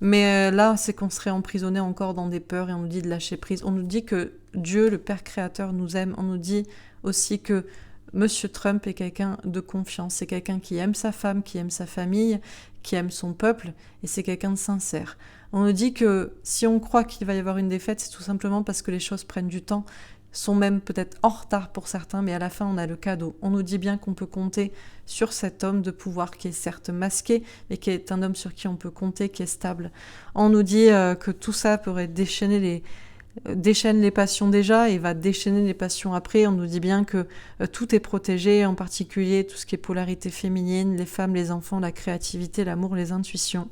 Mais là, c'est qu'on serait emprisonné encore dans des peurs, et on nous dit de lâcher prise. On nous dit que Dieu, le Père Créateur, nous aime. On nous dit aussi que Monsieur Trump est quelqu'un de confiance. C'est quelqu'un qui aime sa femme, qui aime sa famille, qui aime son peuple, et c'est quelqu'un de sincère. On nous dit que si on croit qu'il va y avoir une défaite, c'est tout simplement parce que les choses prennent du temps, sont même peut-être en retard pour certains, mais à la fin, on a le cadeau. On nous dit bien qu'on peut compter sur cet homme de pouvoir qui est certes masqué, mais qui est un homme sur qui on peut compter, qui est stable. On nous dit que tout ça pourrait déchaîne les passions déjà et va déchaîner les passions après. On nous dit bien que tout est protégé, en particulier tout ce qui est polarité féminine, les femmes, les enfants, la créativité, l'amour, les intuitions.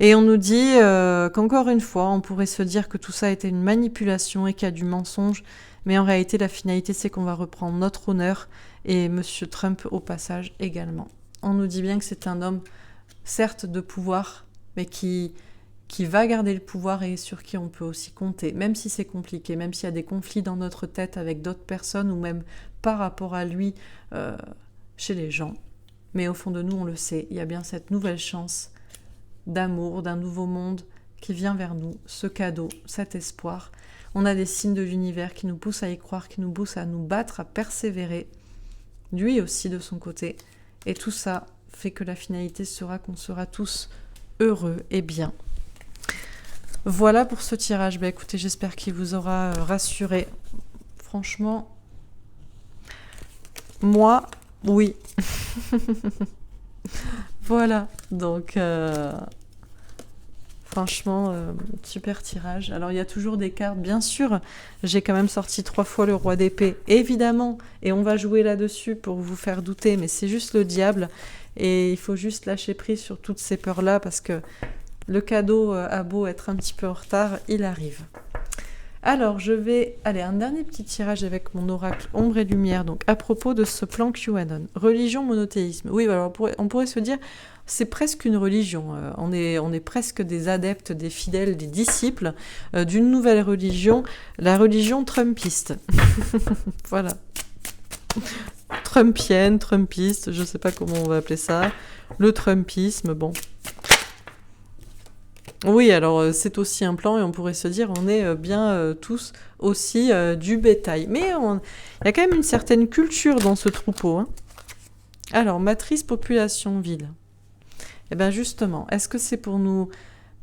Et on nous dit qu'encore une fois, on pourrait se dire que tout ça a été une manipulation et qu'il y a du mensonge, mais en réalité, la finalité, c'est qu'on va reprendre notre honneur, et M. Trump, au passage, également. On nous dit bien que c'est un homme, certes, de pouvoir, mais qui va garder le pouvoir et sur qui on peut aussi compter, même si c'est compliqué, même s'il y a des conflits dans notre tête avec d'autres personnes, ou même par rapport à lui, chez les gens. Mais au fond de nous, on le sait, il y a bien cette nouvelle chance d'amour, d'un nouveau monde qui vient vers nous, ce cadeau, cet espoir. On a des signes de l'univers qui nous poussent à y croire, qui nous poussent à nous battre, à persévérer, lui aussi de son côté. Et tout ça fait que la finalité sera qu'on sera tous heureux et bien. Voilà pour ce tirage. Écoutez, j'espère qu'il vous aura rassuré. Franchement, moi, oui. Voilà, donc franchement, super tirage. Alors il y a toujours des cartes, bien sûr, j'ai quand même sorti 3 fois le roi d'épée, évidemment, et on va jouer là-dessus pour vous faire douter, mais c'est juste le diable, et il faut juste lâcher prise sur toutes ces peurs-là, parce que le cadeau a beau être un petit peu en retard, il arrive. Alors, je vais aller un dernier petit tirage avec mon oracle ombre et lumière, donc à propos de ce plan QAnon. Religion, monothéisme. Oui, alors on pourrait se dire, c'est presque une religion. On est presque des adeptes, des fidèles, des disciples d'une nouvelle religion, la religion trumpiste. Voilà. Trumpienne, trumpiste, je ne sais pas comment on va appeler ça. Le trumpisme, bon... Oui, alors c'est aussi un plan, et on pourrait se dire on est bien tous aussi du bétail. Mais il y a quand même une certaine culture dans ce troupeau. Hein. Alors, matrice population ville. Eh bien justement, est-ce que c'est pour nous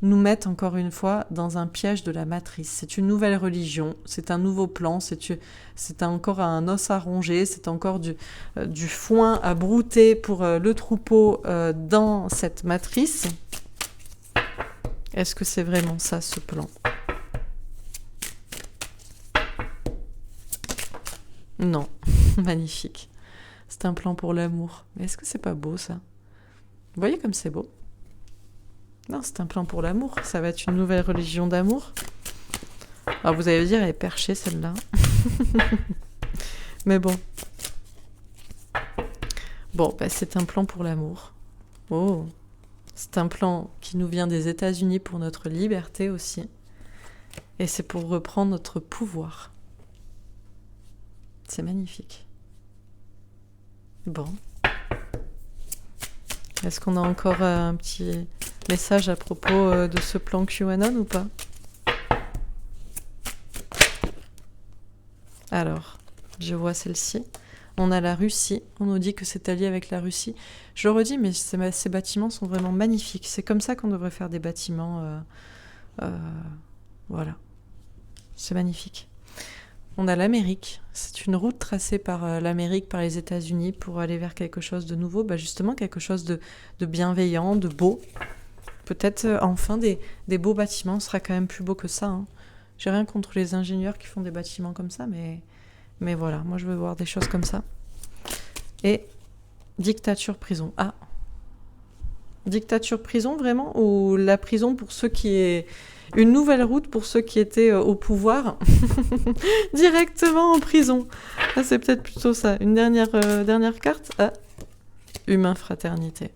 nous mettent encore une fois dans un piège de la matrice. C'est une nouvelle religion, c'est un nouveau plan, c'est encore un os à ronger, c'est encore du foin à brouter pour le troupeau dans cette matrice. Est-ce que c'est vraiment ça, ce plan? Non, magnifique. C'est un plan pour l'amour. Mais est-ce que c'est pas beau, ça? Vous voyez comme c'est beau? Non, c'est un plan pour l'amour. Ça va être une nouvelle religion d'amour. Alors vous allez dire, elle est perchée, celle-là. Mais bon. Bon, bah, c'est un plan pour l'amour. Oh, c'est un plan qui nous vient des États-Unis pour notre liberté aussi. Et c'est pour reprendre notre pouvoir. C'est magnifique. Bon. Est-ce qu'on a encore un petit message à propos de ce plan QAnon ou pas? Alors, je vois celle-ci. On a la Russie. On nous dit que c'est allié avec la Russie. Je le redis, mais ces bâtiments sont vraiment magnifiques. C'est comme ça qu'on devrait faire des bâtiments. Voilà. C'est magnifique. On a l'Amérique. C'est une route tracée par l'Amérique, par les États-Unis, pour aller vers quelque chose de nouveau. Bah justement, quelque chose de bienveillant, de beau. Peut-être, enfin, des beaux bâtiments. Ce sera quand même plus beau que ça. Hein. J'ai rien contre les ingénieurs qui font des bâtiments comme ça, mais voilà, moi je veux voir des choses comme ça. Et dictature prison. Ah, dictature prison vraiment, ou la prison pour ceux qui est une nouvelle route pour ceux qui étaient au pouvoir directement en prison. Ah, c'est peut-être plutôt ça. Une dernière carte. Ah, humain fraternité.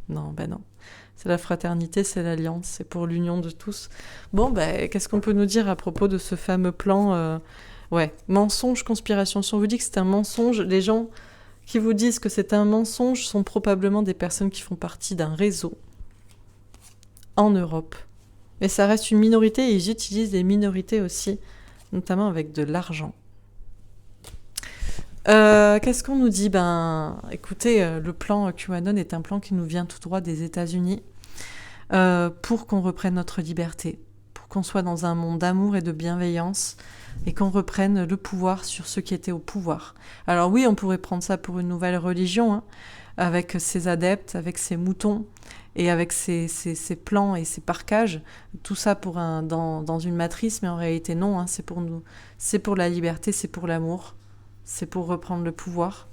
Non, ben non. C'est la fraternité, c'est l'alliance, c'est pour l'union de tous. Bon, ben, qu'est-ce qu'on peut nous dire à propos de ce fameux plan Ouais, mensonge, conspiration. Si on vous dit que c'est un mensonge, les gens qui vous disent que c'est un mensonge sont probablement des personnes qui font partie d'un réseau en Europe. Mais ça reste une minorité et ils utilisent les minorités aussi, notamment avec de l'argent. Qu'est-ce qu'on nous dit? Ben, écoutez, le plan QAnon est un plan qui nous vient tout droit des États-Unis pour qu'on reprenne notre liberté, pour qu'on soit dans un monde d'amour et de bienveillance et qu'on reprenne le pouvoir sur ceux qui étaient au pouvoir. Alors oui, on pourrait prendre ça pour une nouvelle religion, hein, avec ses adeptes, avec ses moutons et avec ses plans et ses parquages, tout ça dans une matrice, mais en réalité non, hein, c'est pour nous, c'est pour la liberté, c'est pour l'amour. C'est pour reprendre le pouvoir.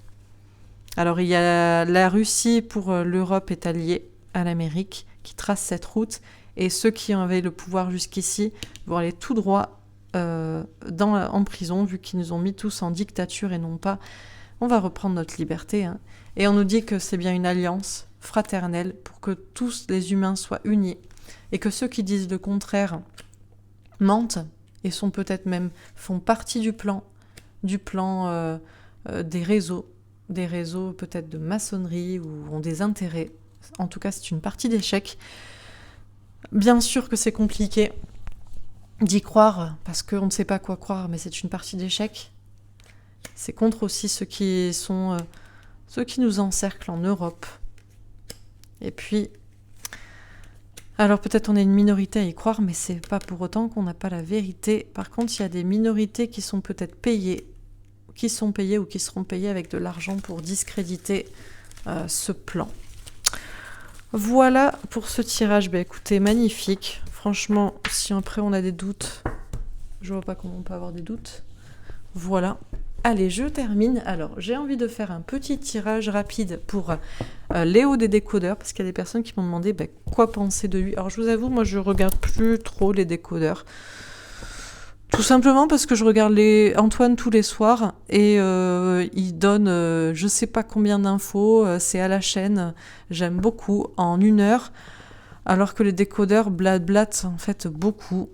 Alors il y a la Russie pour l'Europe est alliée à l'Amérique qui trace cette route et ceux qui avaient le pouvoir jusqu'ici vont aller tout droit en prison vu qu'ils nous ont mis tous en dictature et non pas on va reprendre notre liberté. Hein. Et on nous dit que c'est bien une alliance fraternelle pour que tous les humains soient unis et que ceux qui disent le contraire mentent et sont peut-être même font partie du plan des réseaux peut-être de maçonnerie ou ont des intérêts. En tout cas, c'est une partie d'échec. Bien sûr que c'est compliqué d'y croire parce qu'on ne sait pas quoi croire, mais c'est une partie d'échec. C'est contre aussi ceux qui nous encerclent en Europe. Et puis, alors peut-être on est une minorité à y croire, mais c'est pas pour autant qu'on n'a pas la vérité. Par contre, il y a des minorités qui sont peut-être payées ou qui seront payées avec de l'argent pour discréditer ce plan. Voilà pour ce tirage. Ben, écoutez, magnifique. Franchement, si après on a des doutes, je vois pas comment on peut avoir des doutes. Voilà. Allez, je termine. Alors, j'ai envie de faire un petit tirage rapide pour Léo des décodeurs, parce qu'il y a des personnes qui m'ont demandé quoi penser de lui. Alors, je vous avoue, moi, je regarde plus trop les décodeurs. Tout simplement parce que je regarde Antoine tous les soirs et il donne je sais pas combien d'infos, c'est à la chaîne, j'aime beaucoup, en 1 heure, alors que les décodeurs blatent en fait beaucoup,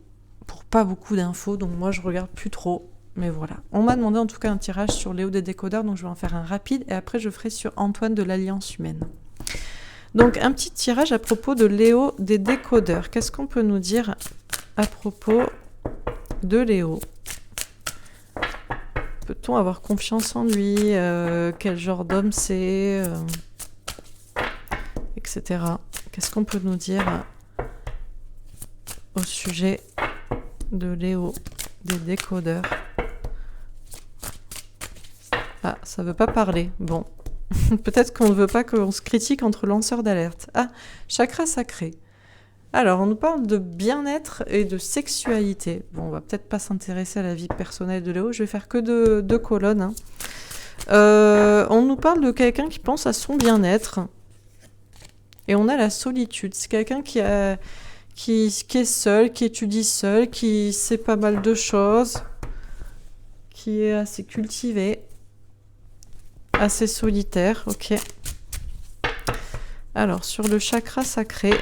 pour pas beaucoup d'infos, donc moi je regarde plus trop. Mais voilà, on m'a demandé en tout cas un tirage sur Léo des décodeurs, donc je vais en faire un rapide et après je ferai sur Antoine de l'Alliance humaine. Donc un petit tirage à propos de Léo des décodeurs. Qu'est-ce qu'on peut nous dire à propos de Léo? Peut-on avoir confiance en lui? Quel genre d'homme c'est, etc. Qu'est-ce qu'on peut nous dire au sujet de Léo, des décodeurs. Ah, ça veut pas parler. Bon. Peut-être qu'on ne veut pas qu'on se critique entre lanceurs d'alerte. Ah, chakra sacré. Alors, on nous parle de bien-être et de sexualité. Bon, on va peut-être pas s'intéresser à la vie personnelle de Léo. Je vais faire que deux colonnes. Hein. On nous parle de quelqu'un qui pense à son bien-être. Et on a la solitude. C'est quelqu'un qui est seul, qui étudie seul, qui sait pas mal de choses, qui est assez cultivé, assez solitaire. Ok. Alors, sur le chakra sacré,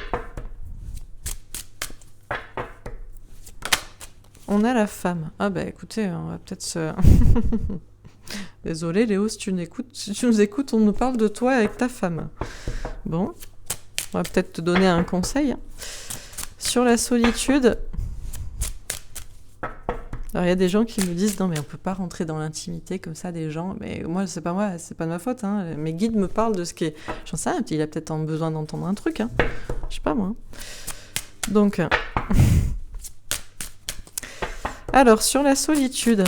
on a la femme. Ah bah écoutez, on va peut-être se... Désolé Léo, si tu nous écoutes, on nous parle de toi avec ta femme. Bon, on va peut-être te donner un conseil. Sur la solitude, alors il y a des gens qui me disent non mais on peut pas rentrer dans l'intimité comme ça des gens, mais c'est pas de ma faute. Hein. Mes guides me parlent de ce qui est... J'en sais rien, il a peut-être besoin d'entendre un truc. Hein. Je sais pas moi. Donc... Alors, sur la solitude...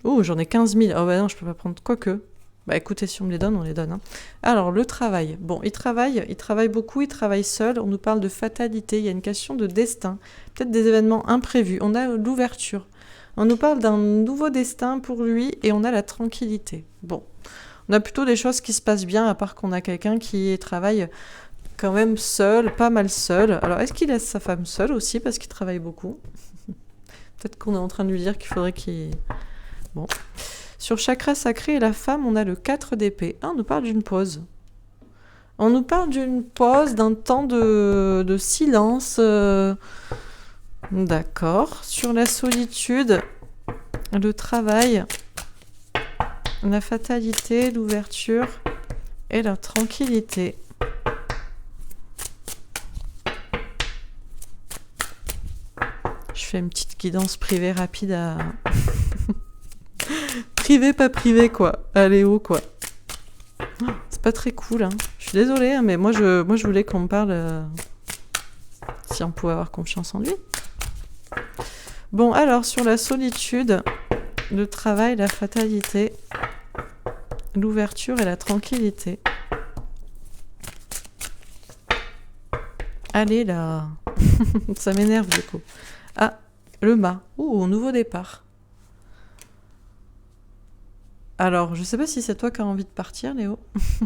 Oh, j'en ai 15 000. Oh bah non, je peux pas prendre quoi que. Bah écoutez, si on me les donne, on les donne. Hein. Alors, le travail. Bon, il travaille beaucoup, il travaille seul. On nous parle de fatalité, il y a une question de destin. Peut-être des événements imprévus. On a l'ouverture. On nous parle d'un nouveau destin pour lui et on a la tranquillité. Bon, on a plutôt des choses qui se passent bien, à part qu'on a quelqu'un qui travaille quand même seul, pas mal seul. Alors, est-ce qu'il laisse sa femme seule aussi parce qu'il travaille beaucoup ? Peut-être qu'on est en train de lui dire qu'il faudrait qu'il... Bon. Sur chakra sacré et la femme, on a le 4 d'épée. Ah, on nous parle d'une pause. On nous parle d'une pause, d'un temps de silence. D'accord. Sur la solitude, le travail, la fatalité, l'ouverture et la tranquillité. Je fais une petite guidance privée rapide à... Privé, pas privé, quoi. À Léo, quoi. C'est pas très cool, hein. Je suis désolée, hein, mais moi je voulais qu'on me parle... si on pouvait avoir confiance en lui. Bon, alors, sur la solitude, le travail, la fatalité, l'ouverture et la tranquillité. Allez, là. Ça m'énerve, du coup. Ah, le mât. Ouh, nouveau départ. Alors, je sais pas si c'est toi qui as envie de partir, Léo,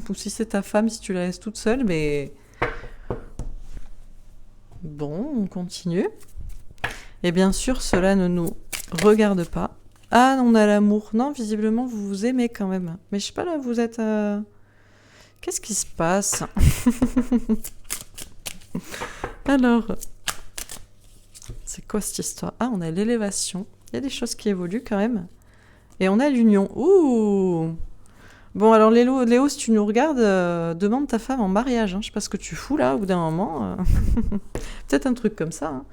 ou si c'est ta femme, si tu la laisses toute seule, mais... Bon, on continue. Et bien sûr, cela ne nous regarde pas. Ah, on a l'amour. Non, visiblement, vous vous aimez quand même. Mais je sais pas, là, vous êtes... Qu'est-ce qui se passe? Alors... C'est quoi cette histoire? Ah, on a l'élévation. Il y a des choses qui évoluent quand même. Et on a l'union. Ouh! Bon, alors Léo, si tu nous regardes, demande ta femme en mariage. Hein. Je sais pas ce que tu fous là, au bout d'un moment. Peut-être un truc comme ça. Hein.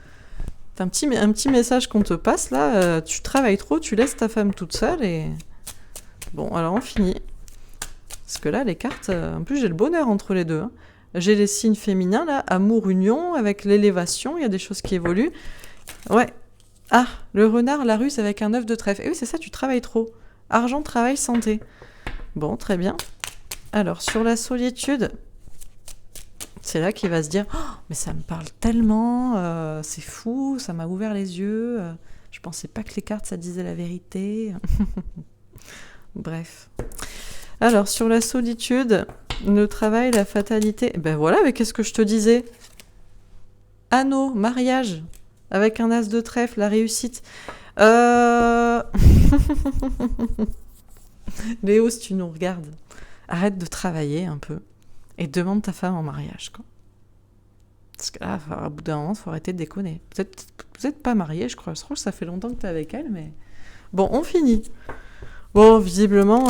T'as un petit message qu'on te passe là. Tu travailles trop, tu laisses ta femme toute seule et... Bon, alors on finit. Parce que là, les cartes... en plus, j'ai le bonheur entre les deux. Hein. J'ai les signes féminins là. Amour, union, avec l'élévation. Il y a des choses qui évoluent. Ouais. Ah, le renard, la russe avec un œuf de trèfle. Et oui, c'est ça, tu travailles trop. Argent, travail, santé. Bon, très bien. Alors, sur la solitude, c'est là qu'il va se dire « Oh, mais ça me parle tellement, c'est fou, ça m'a ouvert les yeux, je pensais pas que les cartes, ça disait la vérité. » Bref. Alors, sur la solitude, le travail, la fatalité... Ben voilà, mais qu'est-ce que je te disais? Anneau, mariage... Avec un as de trèfle, la réussite. Léo, si tu nous regardes, arrête de travailler un peu et demande ta femme en mariage. Quoi. Parce que là, au bout d'un moment, il faut arrêter de déconner. Vous n'êtes pas mariés, je crois. Je crois que ça fait longtemps que tu es avec elle, mais... Bon, on finit. Bon, visiblement,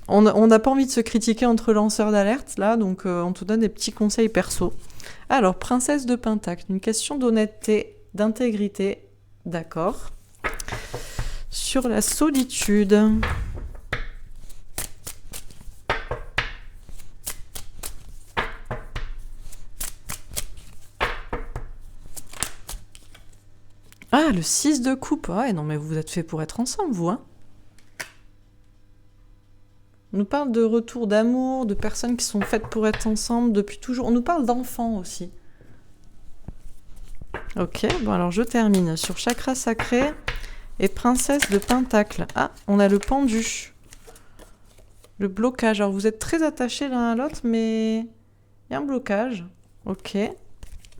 on n'a pas envie de se critiquer entre lanceurs d'alerte, là, donc on te donne des petits conseils perso. Alors, princesse de Pentacle, une question d'honnêteté, d'intégrité, d'accord. Sur la solitude. Ah, le 6 de coupe. Ouais, non, mais vous êtes fait pour être ensemble, vous, hein. On nous parle de retour d'amour, de personnes qui sont faites pour être ensemble depuis toujours. On nous parle d'enfants aussi. Ok, bon alors je termine sur chakra sacré et princesse de pentacle. Ah, on a le pendu. Le blocage. Alors vous êtes très attachés l'un à l'autre, mais il y a un blocage. Ok.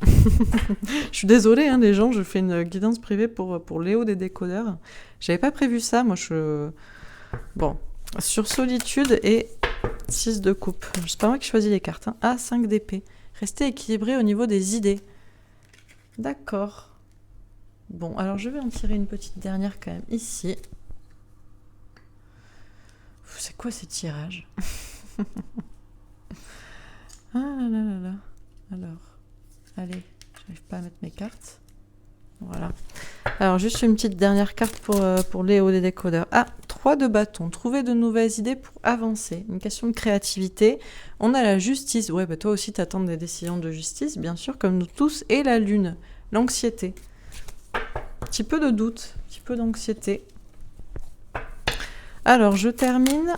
Je suis désolée, hein, les gens, je fais une guidance privée pour Léo des décodeurs. J'avais pas prévu ça, moi je... Bon, sur solitude et 6 de coupe. C'est pas moi qui choisis les cartes. Hein. Ah, 5 d'épée. Restez équilibré au niveau des idées. D'accord. Bon, alors je vais en tirer une petite dernière quand même ici. C'est quoi ces tirages? Ah là là là là. Alors, allez, j'arrive pas à mettre mes cartes. Voilà. Alors, juste une petite dernière carte pour Léo des décodeurs. Ah, 3 de bâton. Trouver de nouvelles idées pour avancer. Une question de créativité. On a la justice. Ouais, bah toi aussi, t'attends des décisions de justice, bien sûr, comme nous tous. Et la lune. L'anxiété. Petit peu de doute, petit peu d'anxiété. Alors, je termine.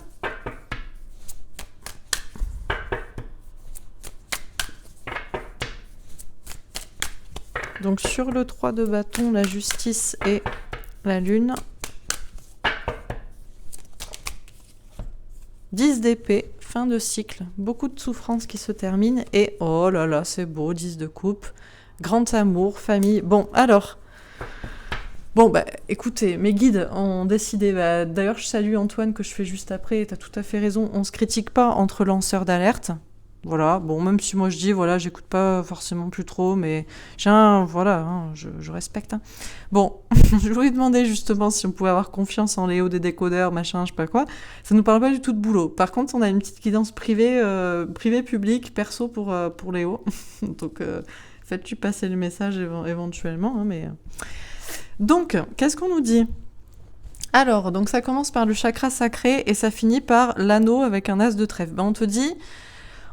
Donc, sur le 3 de bâton, la justice et la lune. 10 d'épée, fin de cycle. Beaucoup de souffrances qui se terminent. Et, oh là là, c'est beau, 10 de coupe. Grand amour, famille. Bon, alors... Bon, bah, écoutez, mes guides ont décidé... Bah, d'ailleurs, je salue Antoine que je fais juste après. T'as tout à fait raison. On se critique pas entre lanceurs d'alerte. Voilà, bon, même si moi je dis, voilà, j'écoute pas forcément plus trop, mais j'ai un... Voilà, hein, je respecte. Hein. Bon, je voulais demander justement si on pouvait avoir confiance en Léo des décodeurs, machin, je sais pas quoi. Ça nous parle pas du tout de boulot. Par contre, on a une petite guidance privée, publique, perso pour Léo. Donc, faites-tu passer le message éventuellement, hein, mais... Donc, qu'est-ce qu'on nous dit? Alors, donc ça commence par le chakra sacré et ça finit par l'anneau avec un as de trèfle. Ben,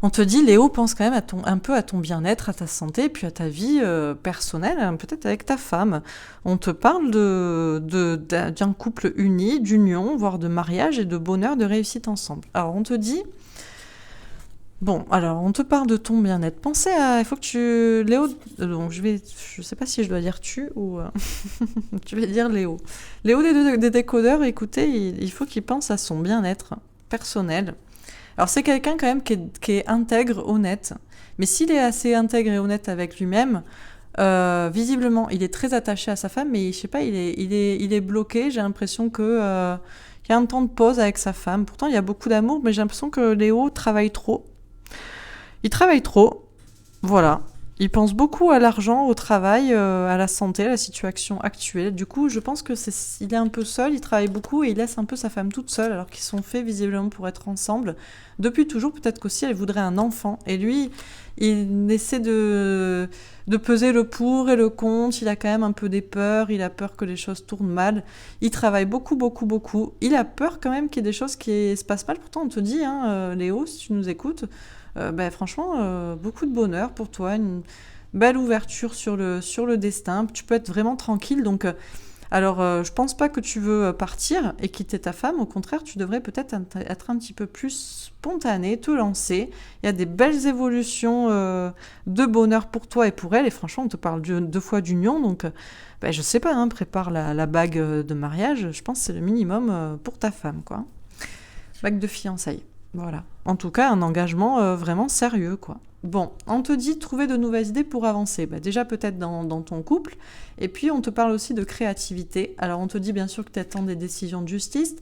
on te dit, Léo, pense quand même un peu à ton bien-être, à ta santé, puis à ta vie personnelle, hein, peut-être avec ta femme. On te parle d'un couple uni, d'union, voire de mariage et de bonheur, de réussite ensemble. Alors, on te dit... Bon, alors, on te parle de ton bien-être. Pensez à... Il faut que tu... Léo... Donc, je sais pas si je dois dire tu ou... tu vas dire Léo. Léo des décodeurs, écoutez, il faut qu'il pense à son bien-être personnel. Alors, c'est quelqu'un quand même qui est intègre, honnête. Mais s'il est assez intègre et honnête avec lui-même, visiblement, il est très attaché à sa femme, mais je sais pas, il est bloqué. J'ai l'impression que... il y a un temps de pause avec sa femme. Pourtant, il y a beaucoup d'amour, mais j'ai l'impression que Léo travaille trop. Il travaille trop, voilà. Il pense beaucoup à l'argent, au travail, à la santé, à la situation actuelle. Du coup, je pense qu'il est un peu seul, il travaille beaucoup et il laisse un peu sa femme toute seule, alors qu'ils sont faits visiblement pour être ensemble. Depuis toujours, peut-être qu'aussi elle voudrait un enfant. Et lui, il essaie de peser le pour et le contre. Il a quand même un peu des peurs, il a peur que les choses tournent mal. Il travaille beaucoup, beaucoup, beaucoup. Il a peur quand même qu'il y ait des choses qui se passent mal. Pourtant, on te dit, hein, Léo, si tu nous écoutes... franchement, beaucoup de bonheur pour toi, une belle ouverture sur le destin. Tu peux être vraiment tranquille. Donc, je pense pas que tu veux partir et quitter ta femme. Au contraire, tu devrais peut-être être un petit peu plus spontané, te lancer. Il y a des belles évolutions de bonheur pour toi et pour elle. Et franchement, on te parle 2 fois d'union. Donc, je sais pas, hein, prépare la bague de mariage. Je pense que c'est le minimum pour ta femme, quoi. Bague de fiançailles. Voilà. En tout cas, un engagement vraiment sérieux, quoi. Bon, on te dit trouver de nouvelles idées pour avancer. Déjà, peut-être dans ton couple. Et puis, on te parle aussi de créativité. Alors, on te dit bien sûr que tu attends des décisions de justice.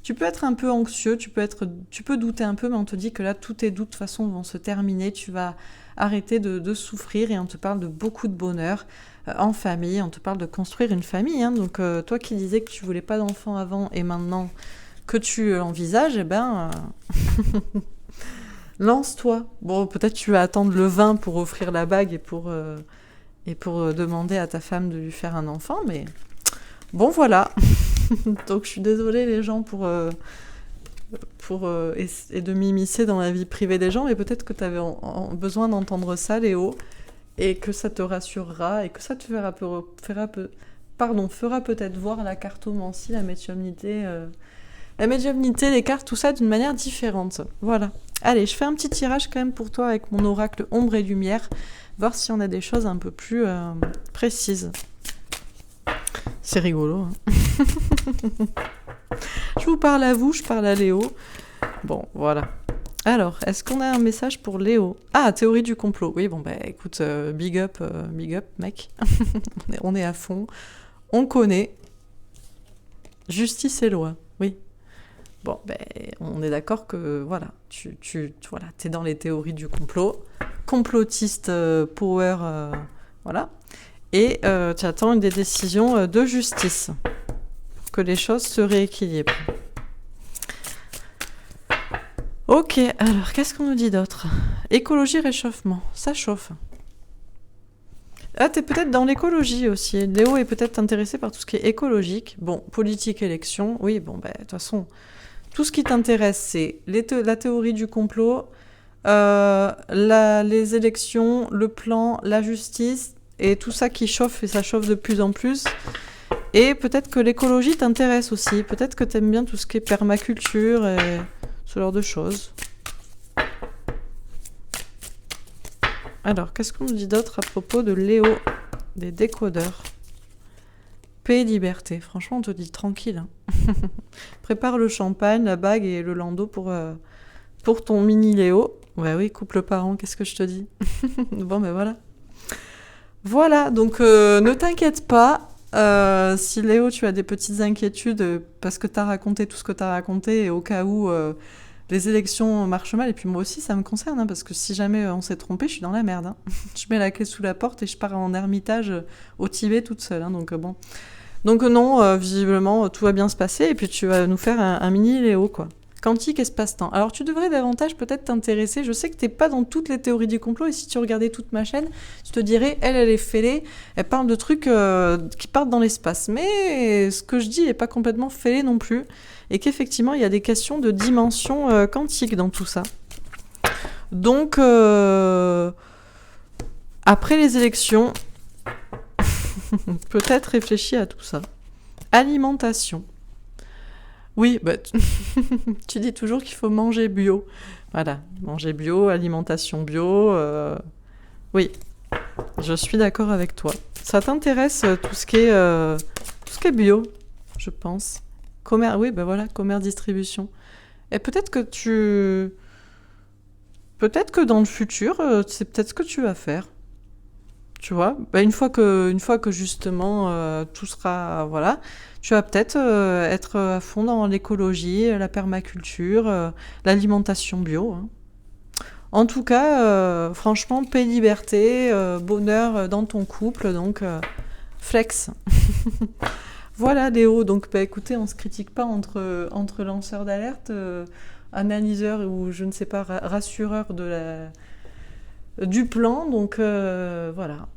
Tu peux être un peu anxieux, tu peux douter un peu, mais on te dit que là, tous tes doutes, de toute façon, vont se terminer. Tu vas arrêter de souffrir et on te parle de beaucoup de bonheur en famille. On te parle de construire une famille. Hein. Donc, toi qui disais que tu voulais pas d'enfant avant et maintenant... que tu envisages, lance-toi. Bon, peut-être tu vas attendre le 20 pour offrir la bague et pour demander à ta femme de lui faire un enfant, mais bon, voilà. Donc, je suis désolée, les gens, pour essayer de m'immiscer dans la vie privée des gens, mais peut-être que tu avais besoin d'entendre ça, Léo, et que ça te rassurera, et que ça te fera pardon, fera peut-être voir la cartomancie, la médiumnité, les cartes, tout ça d'une manière différente. Voilà. Allez, je fais un petit tirage quand même pour toi avec mon oracle ombre et lumière, voir si on a des choses un peu plus précises. C'est rigolo. Hein. Je vous parle à vous, je parle à Léo. Bon, voilà. Alors, est-ce qu'on a un message pour Léo? Ah, théorie du complot. Oui, bon, bah écoute, big up, mec. On est à fond. On connaît. Justice et loi. Oui. Bon, ben, on est d'accord que, voilà, voilà, t'es dans les théories du complot. Complotiste power, voilà. Et tu attends des décisions de justice pour que les choses se rééquilibrent. Ok, alors qu'est-ce qu'on nous dit d'autre? Écologie, réchauffement, ça chauffe. Ah, t'es peut-être dans l'écologie aussi. Léo est peut-être intéressé par tout ce qui est écologique. Bon, politique, élection, oui, bon, ben, de toute façon, tout ce qui t'intéresse, c'est la théorie du complot, les élections, le plan, la justice, et tout ça qui chauffe, et ça chauffe de plus en plus. Et peut-être que l'écologie t'intéresse aussi. Peut-être que t'aimes bien tout ce qui est permaculture et ce genre de choses. Alors, qu'est-ce qu'on nous dit d'autre à propos de Léo, des décodeurs? Paix et liberté. Franchement, on te dit tranquille. Hein. Prépare le champagne, la bague et le landau pour ton mini Léo. Ouais, oui, couple parent, qu'est-ce que je te dis? Bon, ben voilà. Voilà, donc ne t'inquiète pas. Si Léo, tu as des petites inquiétudes parce que tu as raconté tout ce que tu as raconté et au cas où les élections marchent mal, et puis moi aussi ça me concerne, hein, parce que si jamais on s'est trompé, je suis dans la merde. Hein. Je mets la clé sous la porte et je pars en ermitage au Tibet toute seule. Hein, donc bon. Donc non, visiblement tout va bien se passer et puis tu vas nous faire un mini Léo, quoi. Quantique, espace-temps. Alors tu devrais davantage peut-être t'intéresser, je sais que t'es pas dans toutes les théories du complot, et si tu regardais toute ma chaîne, tu te dirais, elle est fêlée, elle parle de trucs qui partent dans l'espace. Mais ce que je dis est pas complètement fêlé non plus, et qu'effectivement il y a des questions de dimension quantique dans tout ça. Donc, après les élections, peut-être réfléchir à tout ça. Alimentation. Oui, bah, tu dis toujours qu'il faut manger bio. Voilà, manger bio, alimentation bio. Oui, je suis d'accord avec toi. Ça t'intéresse tout ce qui est bio, je pense. Commerce, oui, ben voilà, commerce, distribution. Et peut-être que dans le futur, c'est peut-être ce que tu vas faire. Tu vois, bah, une fois que justement tout sera, voilà, tu vas peut-être être à fond dans l'écologie, la permaculture, l'alimentation bio. Hein. En tout cas, franchement, paix, liberté, bonheur dans ton couple, donc flex. Voilà Léo, donc bah, écoutez, on se critique pas entre lanceurs d'alerte, analyseurs ou je ne sais pas, rassureurs du plan, donc voilà.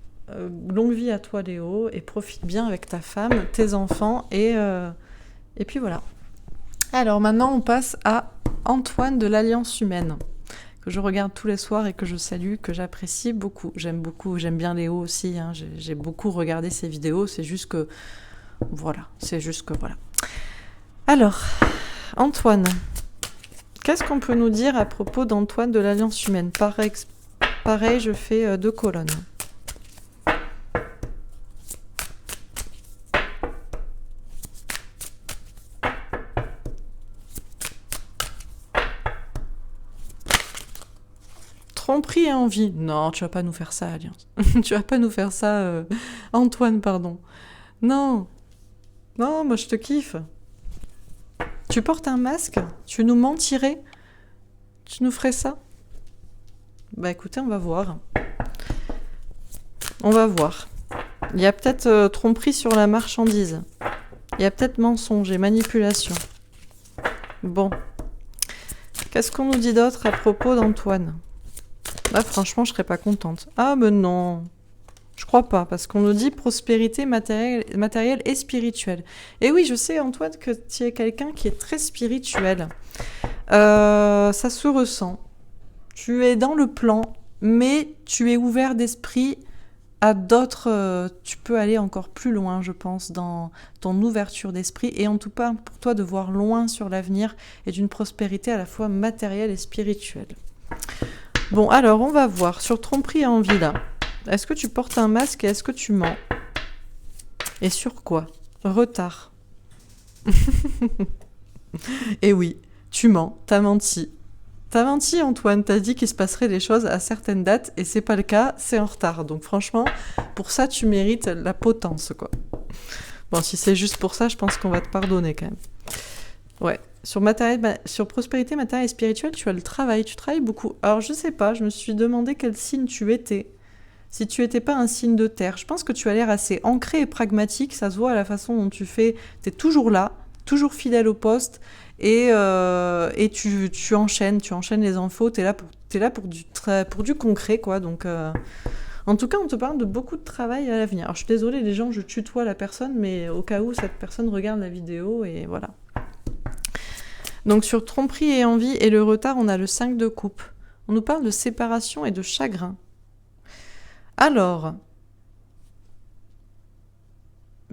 Longue vie à toi Léo, et profite bien avec ta femme, tes enfants, et puis voilà. Alors maintenant on passe à Antoine de l'Alliance Humaine, que je regarde tous les soirs et que je salue, que j'apprécie beaucoup. J'aime bien Léo aussi, hein. J'ai beaucoup regardé ses vidéos, c'est juste que voilà. Alors, Antoine, qu'est-ce qu'on peut nous dire à propos d'Antoine de l'Alliance Humaine? Pareil, je fais 2 colonnes. Tromperie et envie. Non, tu vas pas nous faire ça, Alliance. Tu vas pas nous faire ça, Antoine, pardon. Non, moi je te kiffe. Tu portes un masque? Tu nous mentirais? Tu nous ferais ça? Bah écoutez, on va voir. On va voir. Il y a peut-être tromperie sur la marchandise. Il y a peut-être mensonge et manipulation. Bon. Qu'est-ce qu'on nous dit d'autre à propos d'Antoine? Là, franchement, je serais pas contente. Ah, mais non. Je crois pas, parce qu'on nous dit prospérité matérielle et spirituelle. Et oui, je sais, Antoine, que tu es quelqu'un qui est très spirituel. Ça se ressent. Tu es dans le plan, mais tu es ouvert d'esprit à d'autres... tu peux aller encore plus loin, je pense, dans ton ouverture d'esprit, et en tout cas pour toi de voir loin sur l'avenir et d'une prospérité à la fois matérielle et spirituelle. Bon, alors on va voir sur tromperie et envie là. Est-ce que tu portes un masque et est-ce que tu mens? Et sur quoi? Retard. Et oui, tu mens, t'as menti. T'as menti, Antoine, t'as dit qu'il se passerait des choses à certaines dates et c'est pas le cas, c'est en retard. Donc franchement, pour ça, tu mérites la potence, quoi. Bon, si c'est juste pour ça, je pense qu'on va te pardonner quand même. Ouais. Sur prospérité matérielle et spirituelle, tu as le travail, tu travailles beaucoup. Alors je sais pas, je me suis demandé quel signe tu étais. Si tu étais pas un signe de terre, je pense que tu as l'air assez ancré et pragmatique, ça se voit à la façon dont tu fais, t'es toujours là, toujours fidèle au poste, et tu enchaînes les infos, t'es là pour du concret, quoi, donc... En tout cas, on te parle de beaucoup de travail à l'avenir. Alors je suis désolée les gens, je tutoie la personne, mais au cas où cette personne regarde la vidéo, et voilà. Donc sur tromperie et envie et le retard, on a le 5 de coupe. On nous parle de séparation et de chagrin. Alors,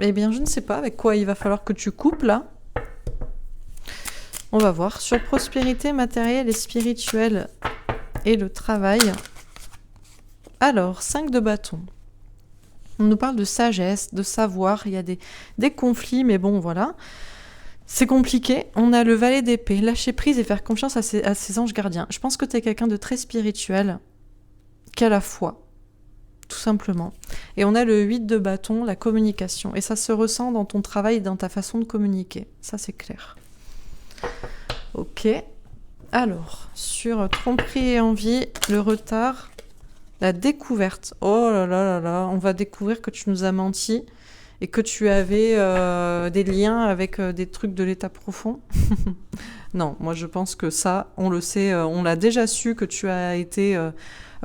eh bien, je ne sais pas avec quoi il va falloir que tu coupes là. On va voir. Sur prospérité matérielle et spirituelle et le travail. Alors, 5 de bâton. On nous parle de sagesse, de savoir. Il y a des conflits, mais bon, voilà. C'est compliqué. On a le valet d'épée. Lâcher prise et faire confiance à ses anges gardiens. Je pense que tu es quelqu'un de très spirituel, qu'à la foi. Tout simplement. Et on a le 8 de bâton, la communication. Et ça se ressent dans ton travail et dans ta façon de communiquer. Ça, c'est clair. Ok. Alors, sur tromperie et envie, le retard, la découverte. Oh là là là là, on va découvrir que tu nous as menti et que tu avais des liens avec des trucs de l'état profond. Non, moi je pense que ça, on le sait, on l'a déjà su que tu as été...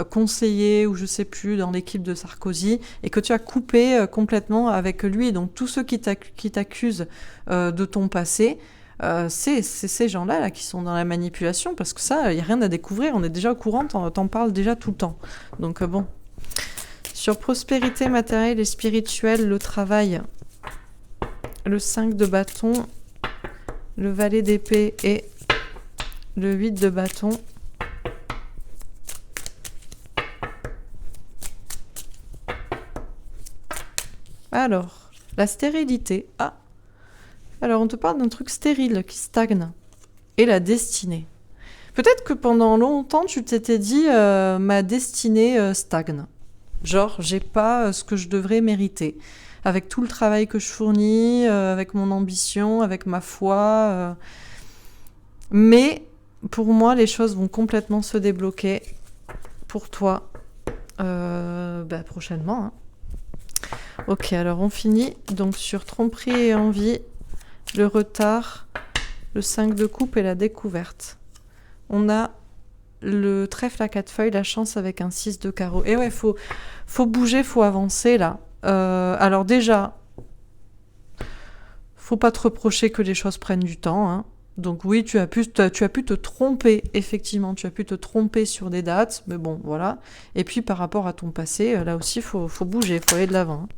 conseiller ou je sais plus dans l'équipe de Sarkozy et que tu as coupé complètement avec lui. Donc tous ceux qui t'accusent de ton passé, c'est ces gens-là là, qui sont dans la manipulation parce que ça, il n'y a rien à découvrir. On est déjà au courant, t'en parles déjà tout le temps. Donc bon. Sur prospérité matérielle et spirituelle, le travail, le 5 de bâton, le valet d'épée et le 8 de bâton. Alors, la stérilité. Ah, alors on te parle d'un truc stérile qui stagne. Et la destinée. Peut-être que pendant longtemps, tu t'étais dit ma destinée stagne. Genre, j'ai pas ce que je devrais mériter. Avec tout le travail que je fournis, avec mon ambition, avec ma foi. Mais pour moi, les choses vont complètement se débloquer pour toi prochainement. Hein. Ok, alors on finit donc sur tromperie et envie, le retard, le 5 de coupe et la découverte. On a le trèfle à 4 feuilles, la chance avec un 6 de carreau. Et ouais, faut bouger, faut avancer là. Alors déjà, faut pas te reprocher que les choses prennent du temps. Hein. Donc oui, tu as pu te tromper, effectivement, tu as pu te tromper sur des dates, mais bon, voilà. Et puis par rapport à ton passé, là aussi, faut bouger, faut aller de l'avant. Hein.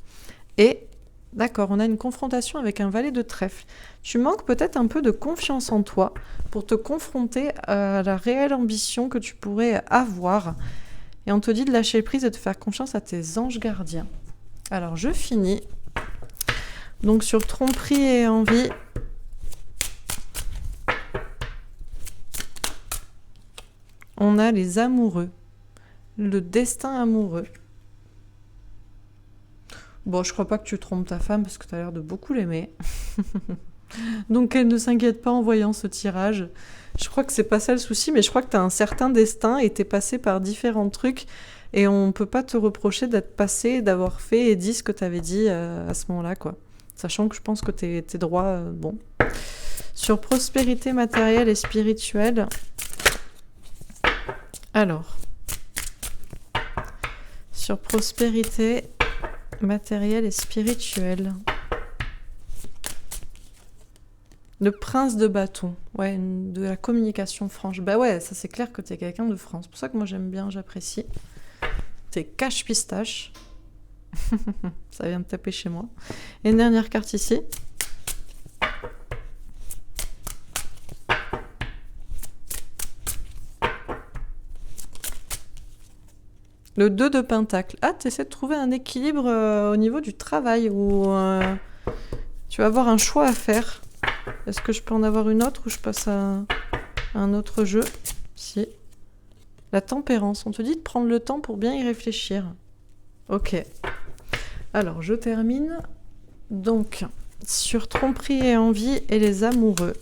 Et, d'accord, on a une confrontation avec un valet de trèfle. Tu manques peut-être un peu de confiance en toi pour te confronter à la réelle ambition que tu pourrais avoir. Et on te dit de lâcher prise et de faire confiance à tes anges gardiens. Alors, je finis. Donc, sur tromperie et envie, on a les amoureux. Le destin amoureux. Bon, je crois pas que tu trompes ta femme parce que tu as l'air de beaucoup l'aimer. Donc elle ne s'inquiète pas en voyant ce tirage. Je crois que c'est pas ça le souci, mais je crois que tu as un certain destin et t'es passé par différents trucs et on peut pas te reprocher d'être passé, d'avoir fait et dit ce que tu avais dit à ce moment-là, quoi. Sachant que je pense que tes droits, bon. Sur prospérité matérielle et spirituelle. Alors, sur prospérité matériel et spirituel. Le prince de bâton. Ouais, de la communication franche. Bah ouais, ça c'est clair que t'es quelqu'un de franc. C'est pour ça que moi j'aime bien, j'apprécie. T'es cache-pistache. Ça vient de taper chez moi. Et une dernière carte ici. Le 2 de Pentacle. Ah, tu essaies de trouver un équilibre au niveau du travail ou tu vas avoir un choix à faire. Est-ce que je peux en avoir une autre ou je passe à un autre jeu? Si. La tempérance. On te dit de prendre le temps pour bien y réfléchir. Ok. Alors, je termine. Donc, sur tromperie et envie et les amoureux.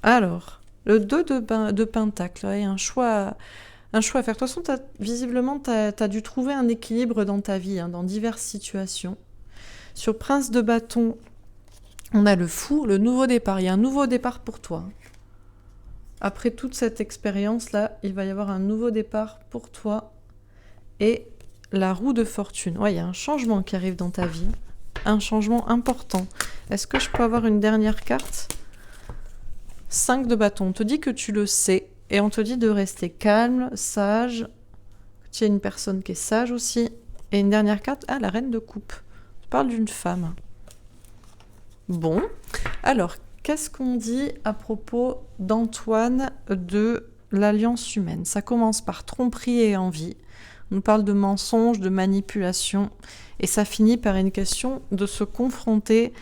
Alors, le 2 de Pentacle. Ouais, un choix à faire. De toute façon, visiblement, tu as dû trouver un équilibre dans ta vie, dans diverses situations. Sur Prince de bâton, on a le fou, le nouveau départ. Il y a un nouveau départ pour toi. Après toute cette expérience-là, il va y avoir un nouveau départ pour toi. Et la roue de fortune. Ouais, il y a un changement qui arrive dans ta vie. Un changement important. Est-ce que je peux avoir une dernière carte? 5 de bâton. On te dit que tu le sais. Et on te dit de rester calme, sage. Tu es une personne qui est sage aussi. Et une dernière carte. Ah, la reine de coupe. Je parle d'une femme. Bon. Alors, qu'est-ce qu'on dit à propos d'Antoine de l'Alliance humaine? Ça commence par tromperie et envie. On nous parle de mensonges, de manipulation. Et ça finit par une question de se confronter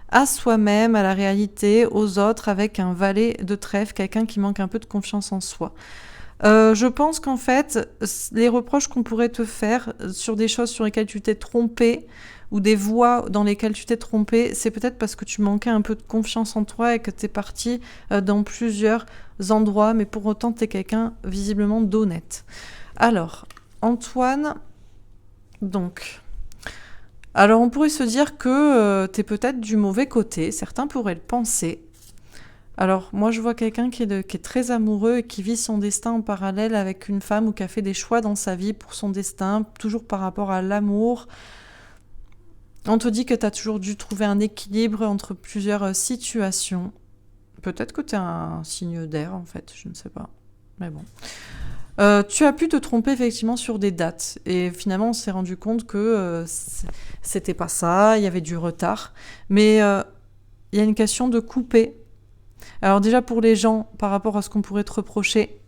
à soi-même, à la réalité, aux autres, avec un valet de trèfle, quelqu'un qui manque un peu de confiance en soi. Je pense qu'en fait, les reproches qu'on pourrait te faire sur des choses sur lesquelles tu t'es trompé, ou des voies dans lesquelles tu t'es trompé, c'est peut-être parce que tu manquais un peu de confiance en toi et que tu es parti dans plusieurs endroits, mais pour autant, tu es quelqu'un visiblement d'honnête. Alors, Antoine, donc... Alors, on pourrait se dire que tu es peut-être du mauvais côté, certains pourraient le penser. Alors, moi, je vois quelqu'un qui est très amoureux et qui vit son destin en parallèle avec une femme ou qui a fait des choix dans sa vie pour son destin, toujours par rapport à l'amour. On te dit que tu as toujours dû trouver un équilibre entre plusieurs situations. Peut-être que tu es un signe d'air, en fait, je ne sais pas. Mais bon. Tu as pu te tromper effectivement sur des dates. Et finalement, on s'est rendu compte que c'était pas ça, il y avait du retard. Mais il y a une question de couper. Alors déjà pour les gens, par rapport à ce qu'on pourrait te reprocher,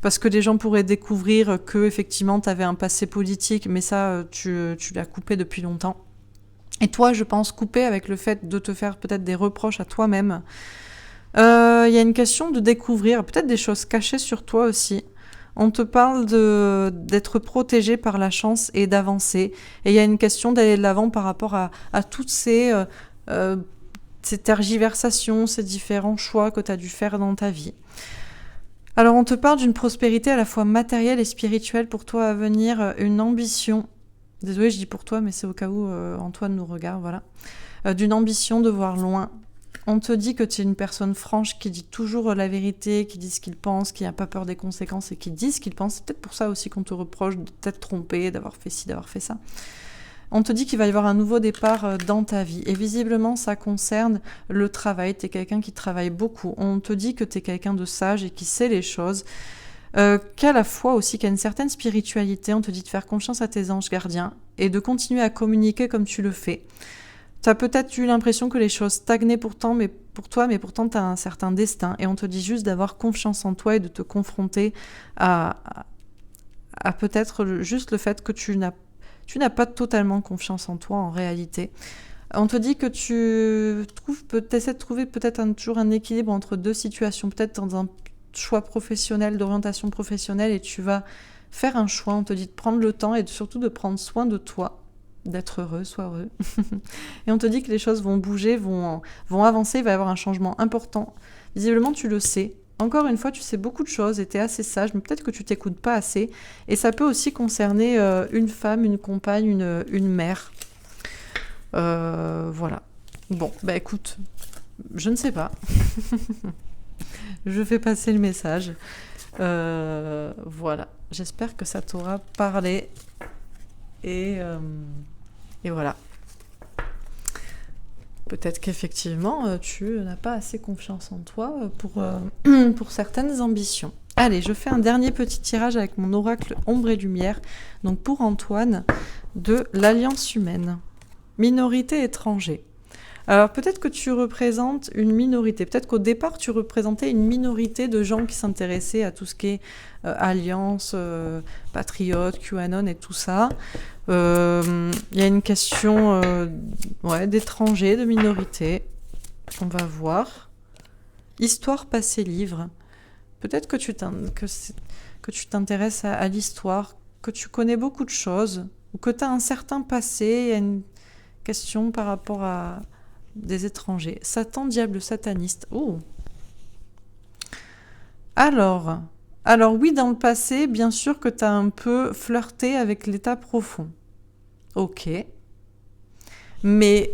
parce que les gens pourraient découvrir que effectivement tu avais un passé politique, mais ça, tu l'as coupé depuis longtemps. Et toi, je pense, couper avec le fait de te faire peut-être des reproches à toi-même. Il y a une question de découvrir peut-être des choses cachées sur toi aussi. On te parle d'être protégé par la chance et d'avancer. Et il y a une question d'aller de l'avant par rapport à toutes ces tergiversations, ces différents choix que tu as dû faire dans ta vie. Alors on te parle d'une prospérité à la fois matérielle et spirituelle pour toi à venir, une ambition. Désolée, je dis pour toi, mais c'est au cas où Antoine nous regarde, voilà. D'une ambition de voir loin. On te dit que tu es une personne franche qui dit toujours la vérité, qui dit ce qu'il pense, qui n'a pas peur des conséquences et qui dit ce qu'il pense. C'est peut-être pour ça aussi qu'on te reproche de t'être trompé, d'avoir fait ci, d'avoir fait ça. On te dit qu'il va y avoir un nouveau départ dans ta vie. Et visiblement, ça concerne le travail. Tu es quelqu'un qui travaille beaucoup. On te dit que tu es quelqu'un de sage et qui sait les choses. Qu'à la fois aussi, qu'il y a une certaine spiritualité. On te dit de faire confiance à tes anges gardiens et de continuer à communiquer comme tu le fais. Tu as peut-être eu l'impression que les choses stagnaient pour toi, mais pourtant tu as un certain destin. Et on te dit juste d'avoir confiance en toi et de te confronter à peut-être juste le fait que tu n'as pas totalement confiance en toi en réalité. On te dit que tu essaies de trouver peut-être toujours un équilibre entre deux situations, peut-être dans un choix professionnel, d'orientation professionnelle, et tu vas faire un choix. On te dit de prendre le temps et surtout de prendre soin de toi, d'être heureux, sois heureux. Et on te dit que les choses vont bouger, vont avancer, il va y avoir un changement important. Visiblement, tu le sais. Encore une fois, tu sais beaucoup de choses et tu es assez sage, mais peut-être que tu t'écoutes pas assez. Et ça peut aussi concerner une femme, une compagne, une mère. Voilà. Bon, bah écoute, je ne sais pas. Je fais passer le message. Voilà. J'espère que ça t'aura parlé. Et voilà. Peut-être qu'effectivement, tu n'as pas assez confiance en toi pour certaines ambitions. Allez, je fais un dernier petit tirage avec mon oracle ombre et lumière. Donc pour Antoine, de l'Alliance humaine. Minorité étranger. Alors peut-être que tu représentes une minorité. Peut-être qu'au départ, tu représentais une minorité de gens qui s'intéressaient à tout ce qui est alliance, patriote, QAnon et tout ça. Il y a une question d'étrangers, de minorité. On va voir. Histoire passée livre. Peut-être que tu t'intéresses à l'histoire, que tu connais beaucoup de choses, ou que tu as un certain passé. Il y a une question par rapport à des étrangers. Satan, diable, sataniste. Oh. Alors oui, dans le passé, bien sûr que tu as un peu flirté avec l'état profond. Ok. Mais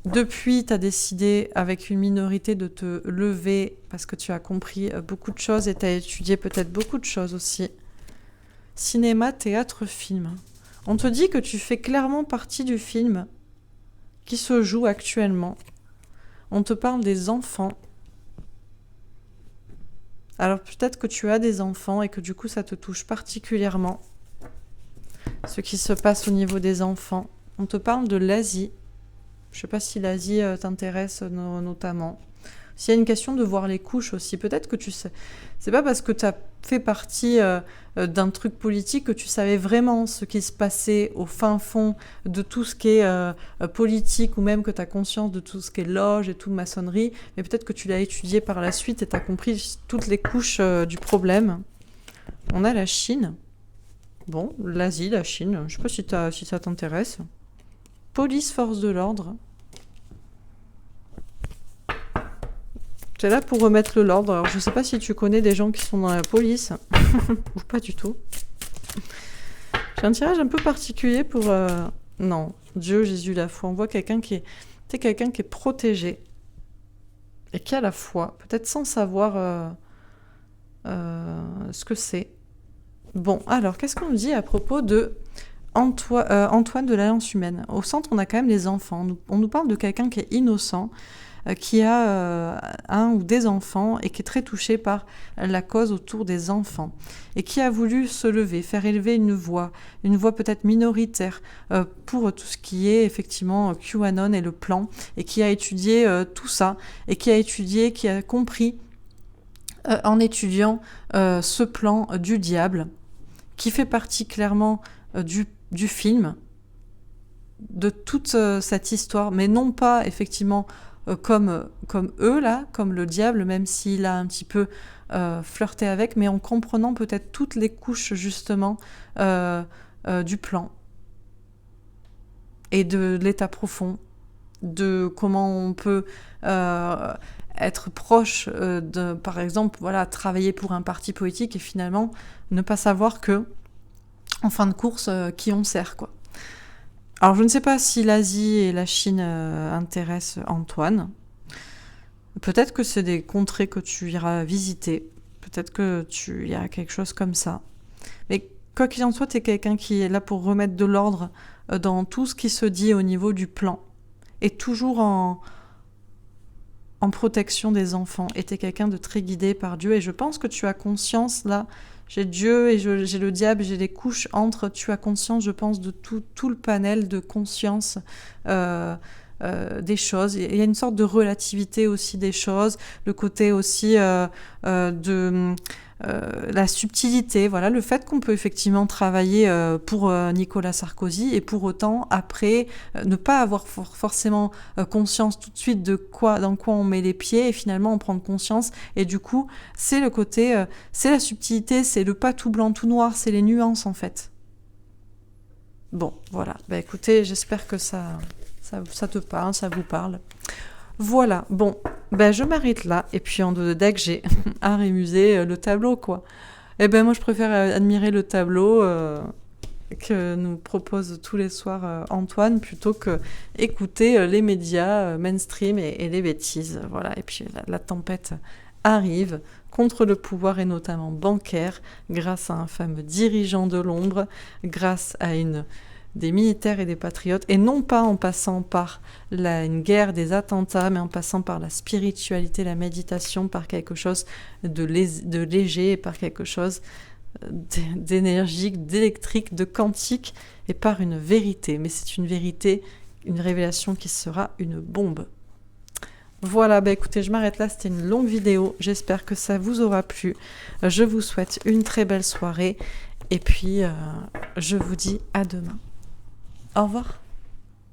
depuis, tu as décidé avec une minorité de te lever parce que tu as compris beaucoup de choses et tu as étudié peut-être beaucoup de choses aussi. Cinéma, théâtre, film. On te dit que tu fais clairement partie du film qui se joue actuellement. On te parle des enfants. Alors peut-être que tu as des enfants et que du coup ça te touche particulièrement. Ce qui se passe au niveau des enfants. On te parle de l'Asie. Je ne sais pas si l'Asie t'intéresse notamment. S'il y a une question de voir les couches aussi, peut-être que tu sais. C'est pas parce que tu as fait partie d'un truc politique que tu savais vraiment ce qui se passait au fin fond de tout ce qui est politique, ou même que tu as conscience de tout ce qui est loge et tout maçonnerie, mais peut-être que tu l'as étudié par la suite et tu as compris toutes les couches du problème. On a la Chine. Bon, l'Asie, la Chine, je sais pas si ça t'intéresse. Police, force de l'ordre. C'est là pour remettre l'ordre. Alors, je sais pas si tu connais des gens qui sont dans la police. Ou pas du tout. J'ai un tirage un peu particulier pour... Non, Dieu, Jésus, la foi. On voit quelqu'un qui est protégé. Et qui a la foi. Peut-être sans savoir ce que c'est. Bon, alors, qu'est-ce qu'on nous dit à propos de Antoine de l'Alliance humaine? Au centre, on a quand même les enfants. On nous parle de quelqu'un qui est innocent, qui a un ou des enfants et qui est très touché par la cause autour des enfants et qui a voulu se lever, faire élever une voix peut-être minoritaire pour tout ce qui est effectivement QAnon et le plan, et qui a étudié tout ça et qui a compris en étudiant ce plan du diable qui fait partie clairement du film, de toute cette histoire, mais non pas effectivement comme eux là, comme le diable, même s'il a un petit peu flirté avec, mais en comprenant peut-être toutes les couches justement du plan et de l'état profond, de comment on peut être proche par exemple, voilà, travailler pour un parti politique et finalement ne pas savoir que en fin de course, qui on sert, quoi. Alors, je ne sais pas si l'Asie et la Chine intéressent Antoine. Peut-être que c'est des contrées que tu iras visiter. Peut-être que il y a quelque chose comme ça. Mais quoi qu'il en soit, tu es quelqu'un qui est là pour remettre de l'ordre dans tout ce qui se dit au niveau du plan. Et toujours en protection des enfants. Et tu es quelqu'un de très guidé par Dieu. Et je pense que tu as conscience, là... J'ai Dieu et j'ai le diable, j'ai les couches entre. Tu as conscience, je pense, de tout le panel de conscience des choses. Il y a une sorte de relativité aussi des choses, le côté aussi de la subtilité, voilà, le fait qu'on peut effectivement travailler pour Nicolas Sarkozy et pour autant après ne pas avoir forcément conscience tout de suite dans quoi on met les pieds et finalement en prendre conscience, et du coup c'est le côté c'est la subtilité, c'est le pas tout blanc tout noir, c'est les nuances en fait. Bon, voilà, bah écoutez, j'espère que ça te parle, ça vous parle. Voilà, bon, ben je m'arrête là, et puis en deck j'ai art et musée, le tableau, quoi. Et ben moi je préfère admirer le tableau que nous propose tous les soirs Antoine, plutôt que écouter les médias mainstream et les bêtises, voilà. Et puis la tempête arrive contre le pouvoir et notamment bancaire, grâce à un fameux dirigeant de l'ombre, grâce à une des militaires et des patriotes, et non pas en passant par une guerre, des attentats, mais en passant par la spiritualité, la méditation, par quelque chose de léger, par quelque chose d'énergique, d'électrique, de quantique, et par une vérité. Mais c'est une vérité, une révélation qui sera une bombe. Voilà, écoutez, je m'arrête là, c'était une longue vidéo, j'espère que ça vous aura plu. Je vous souhaite une très belle soirée, et puis je vous dis à demain. Au revoir.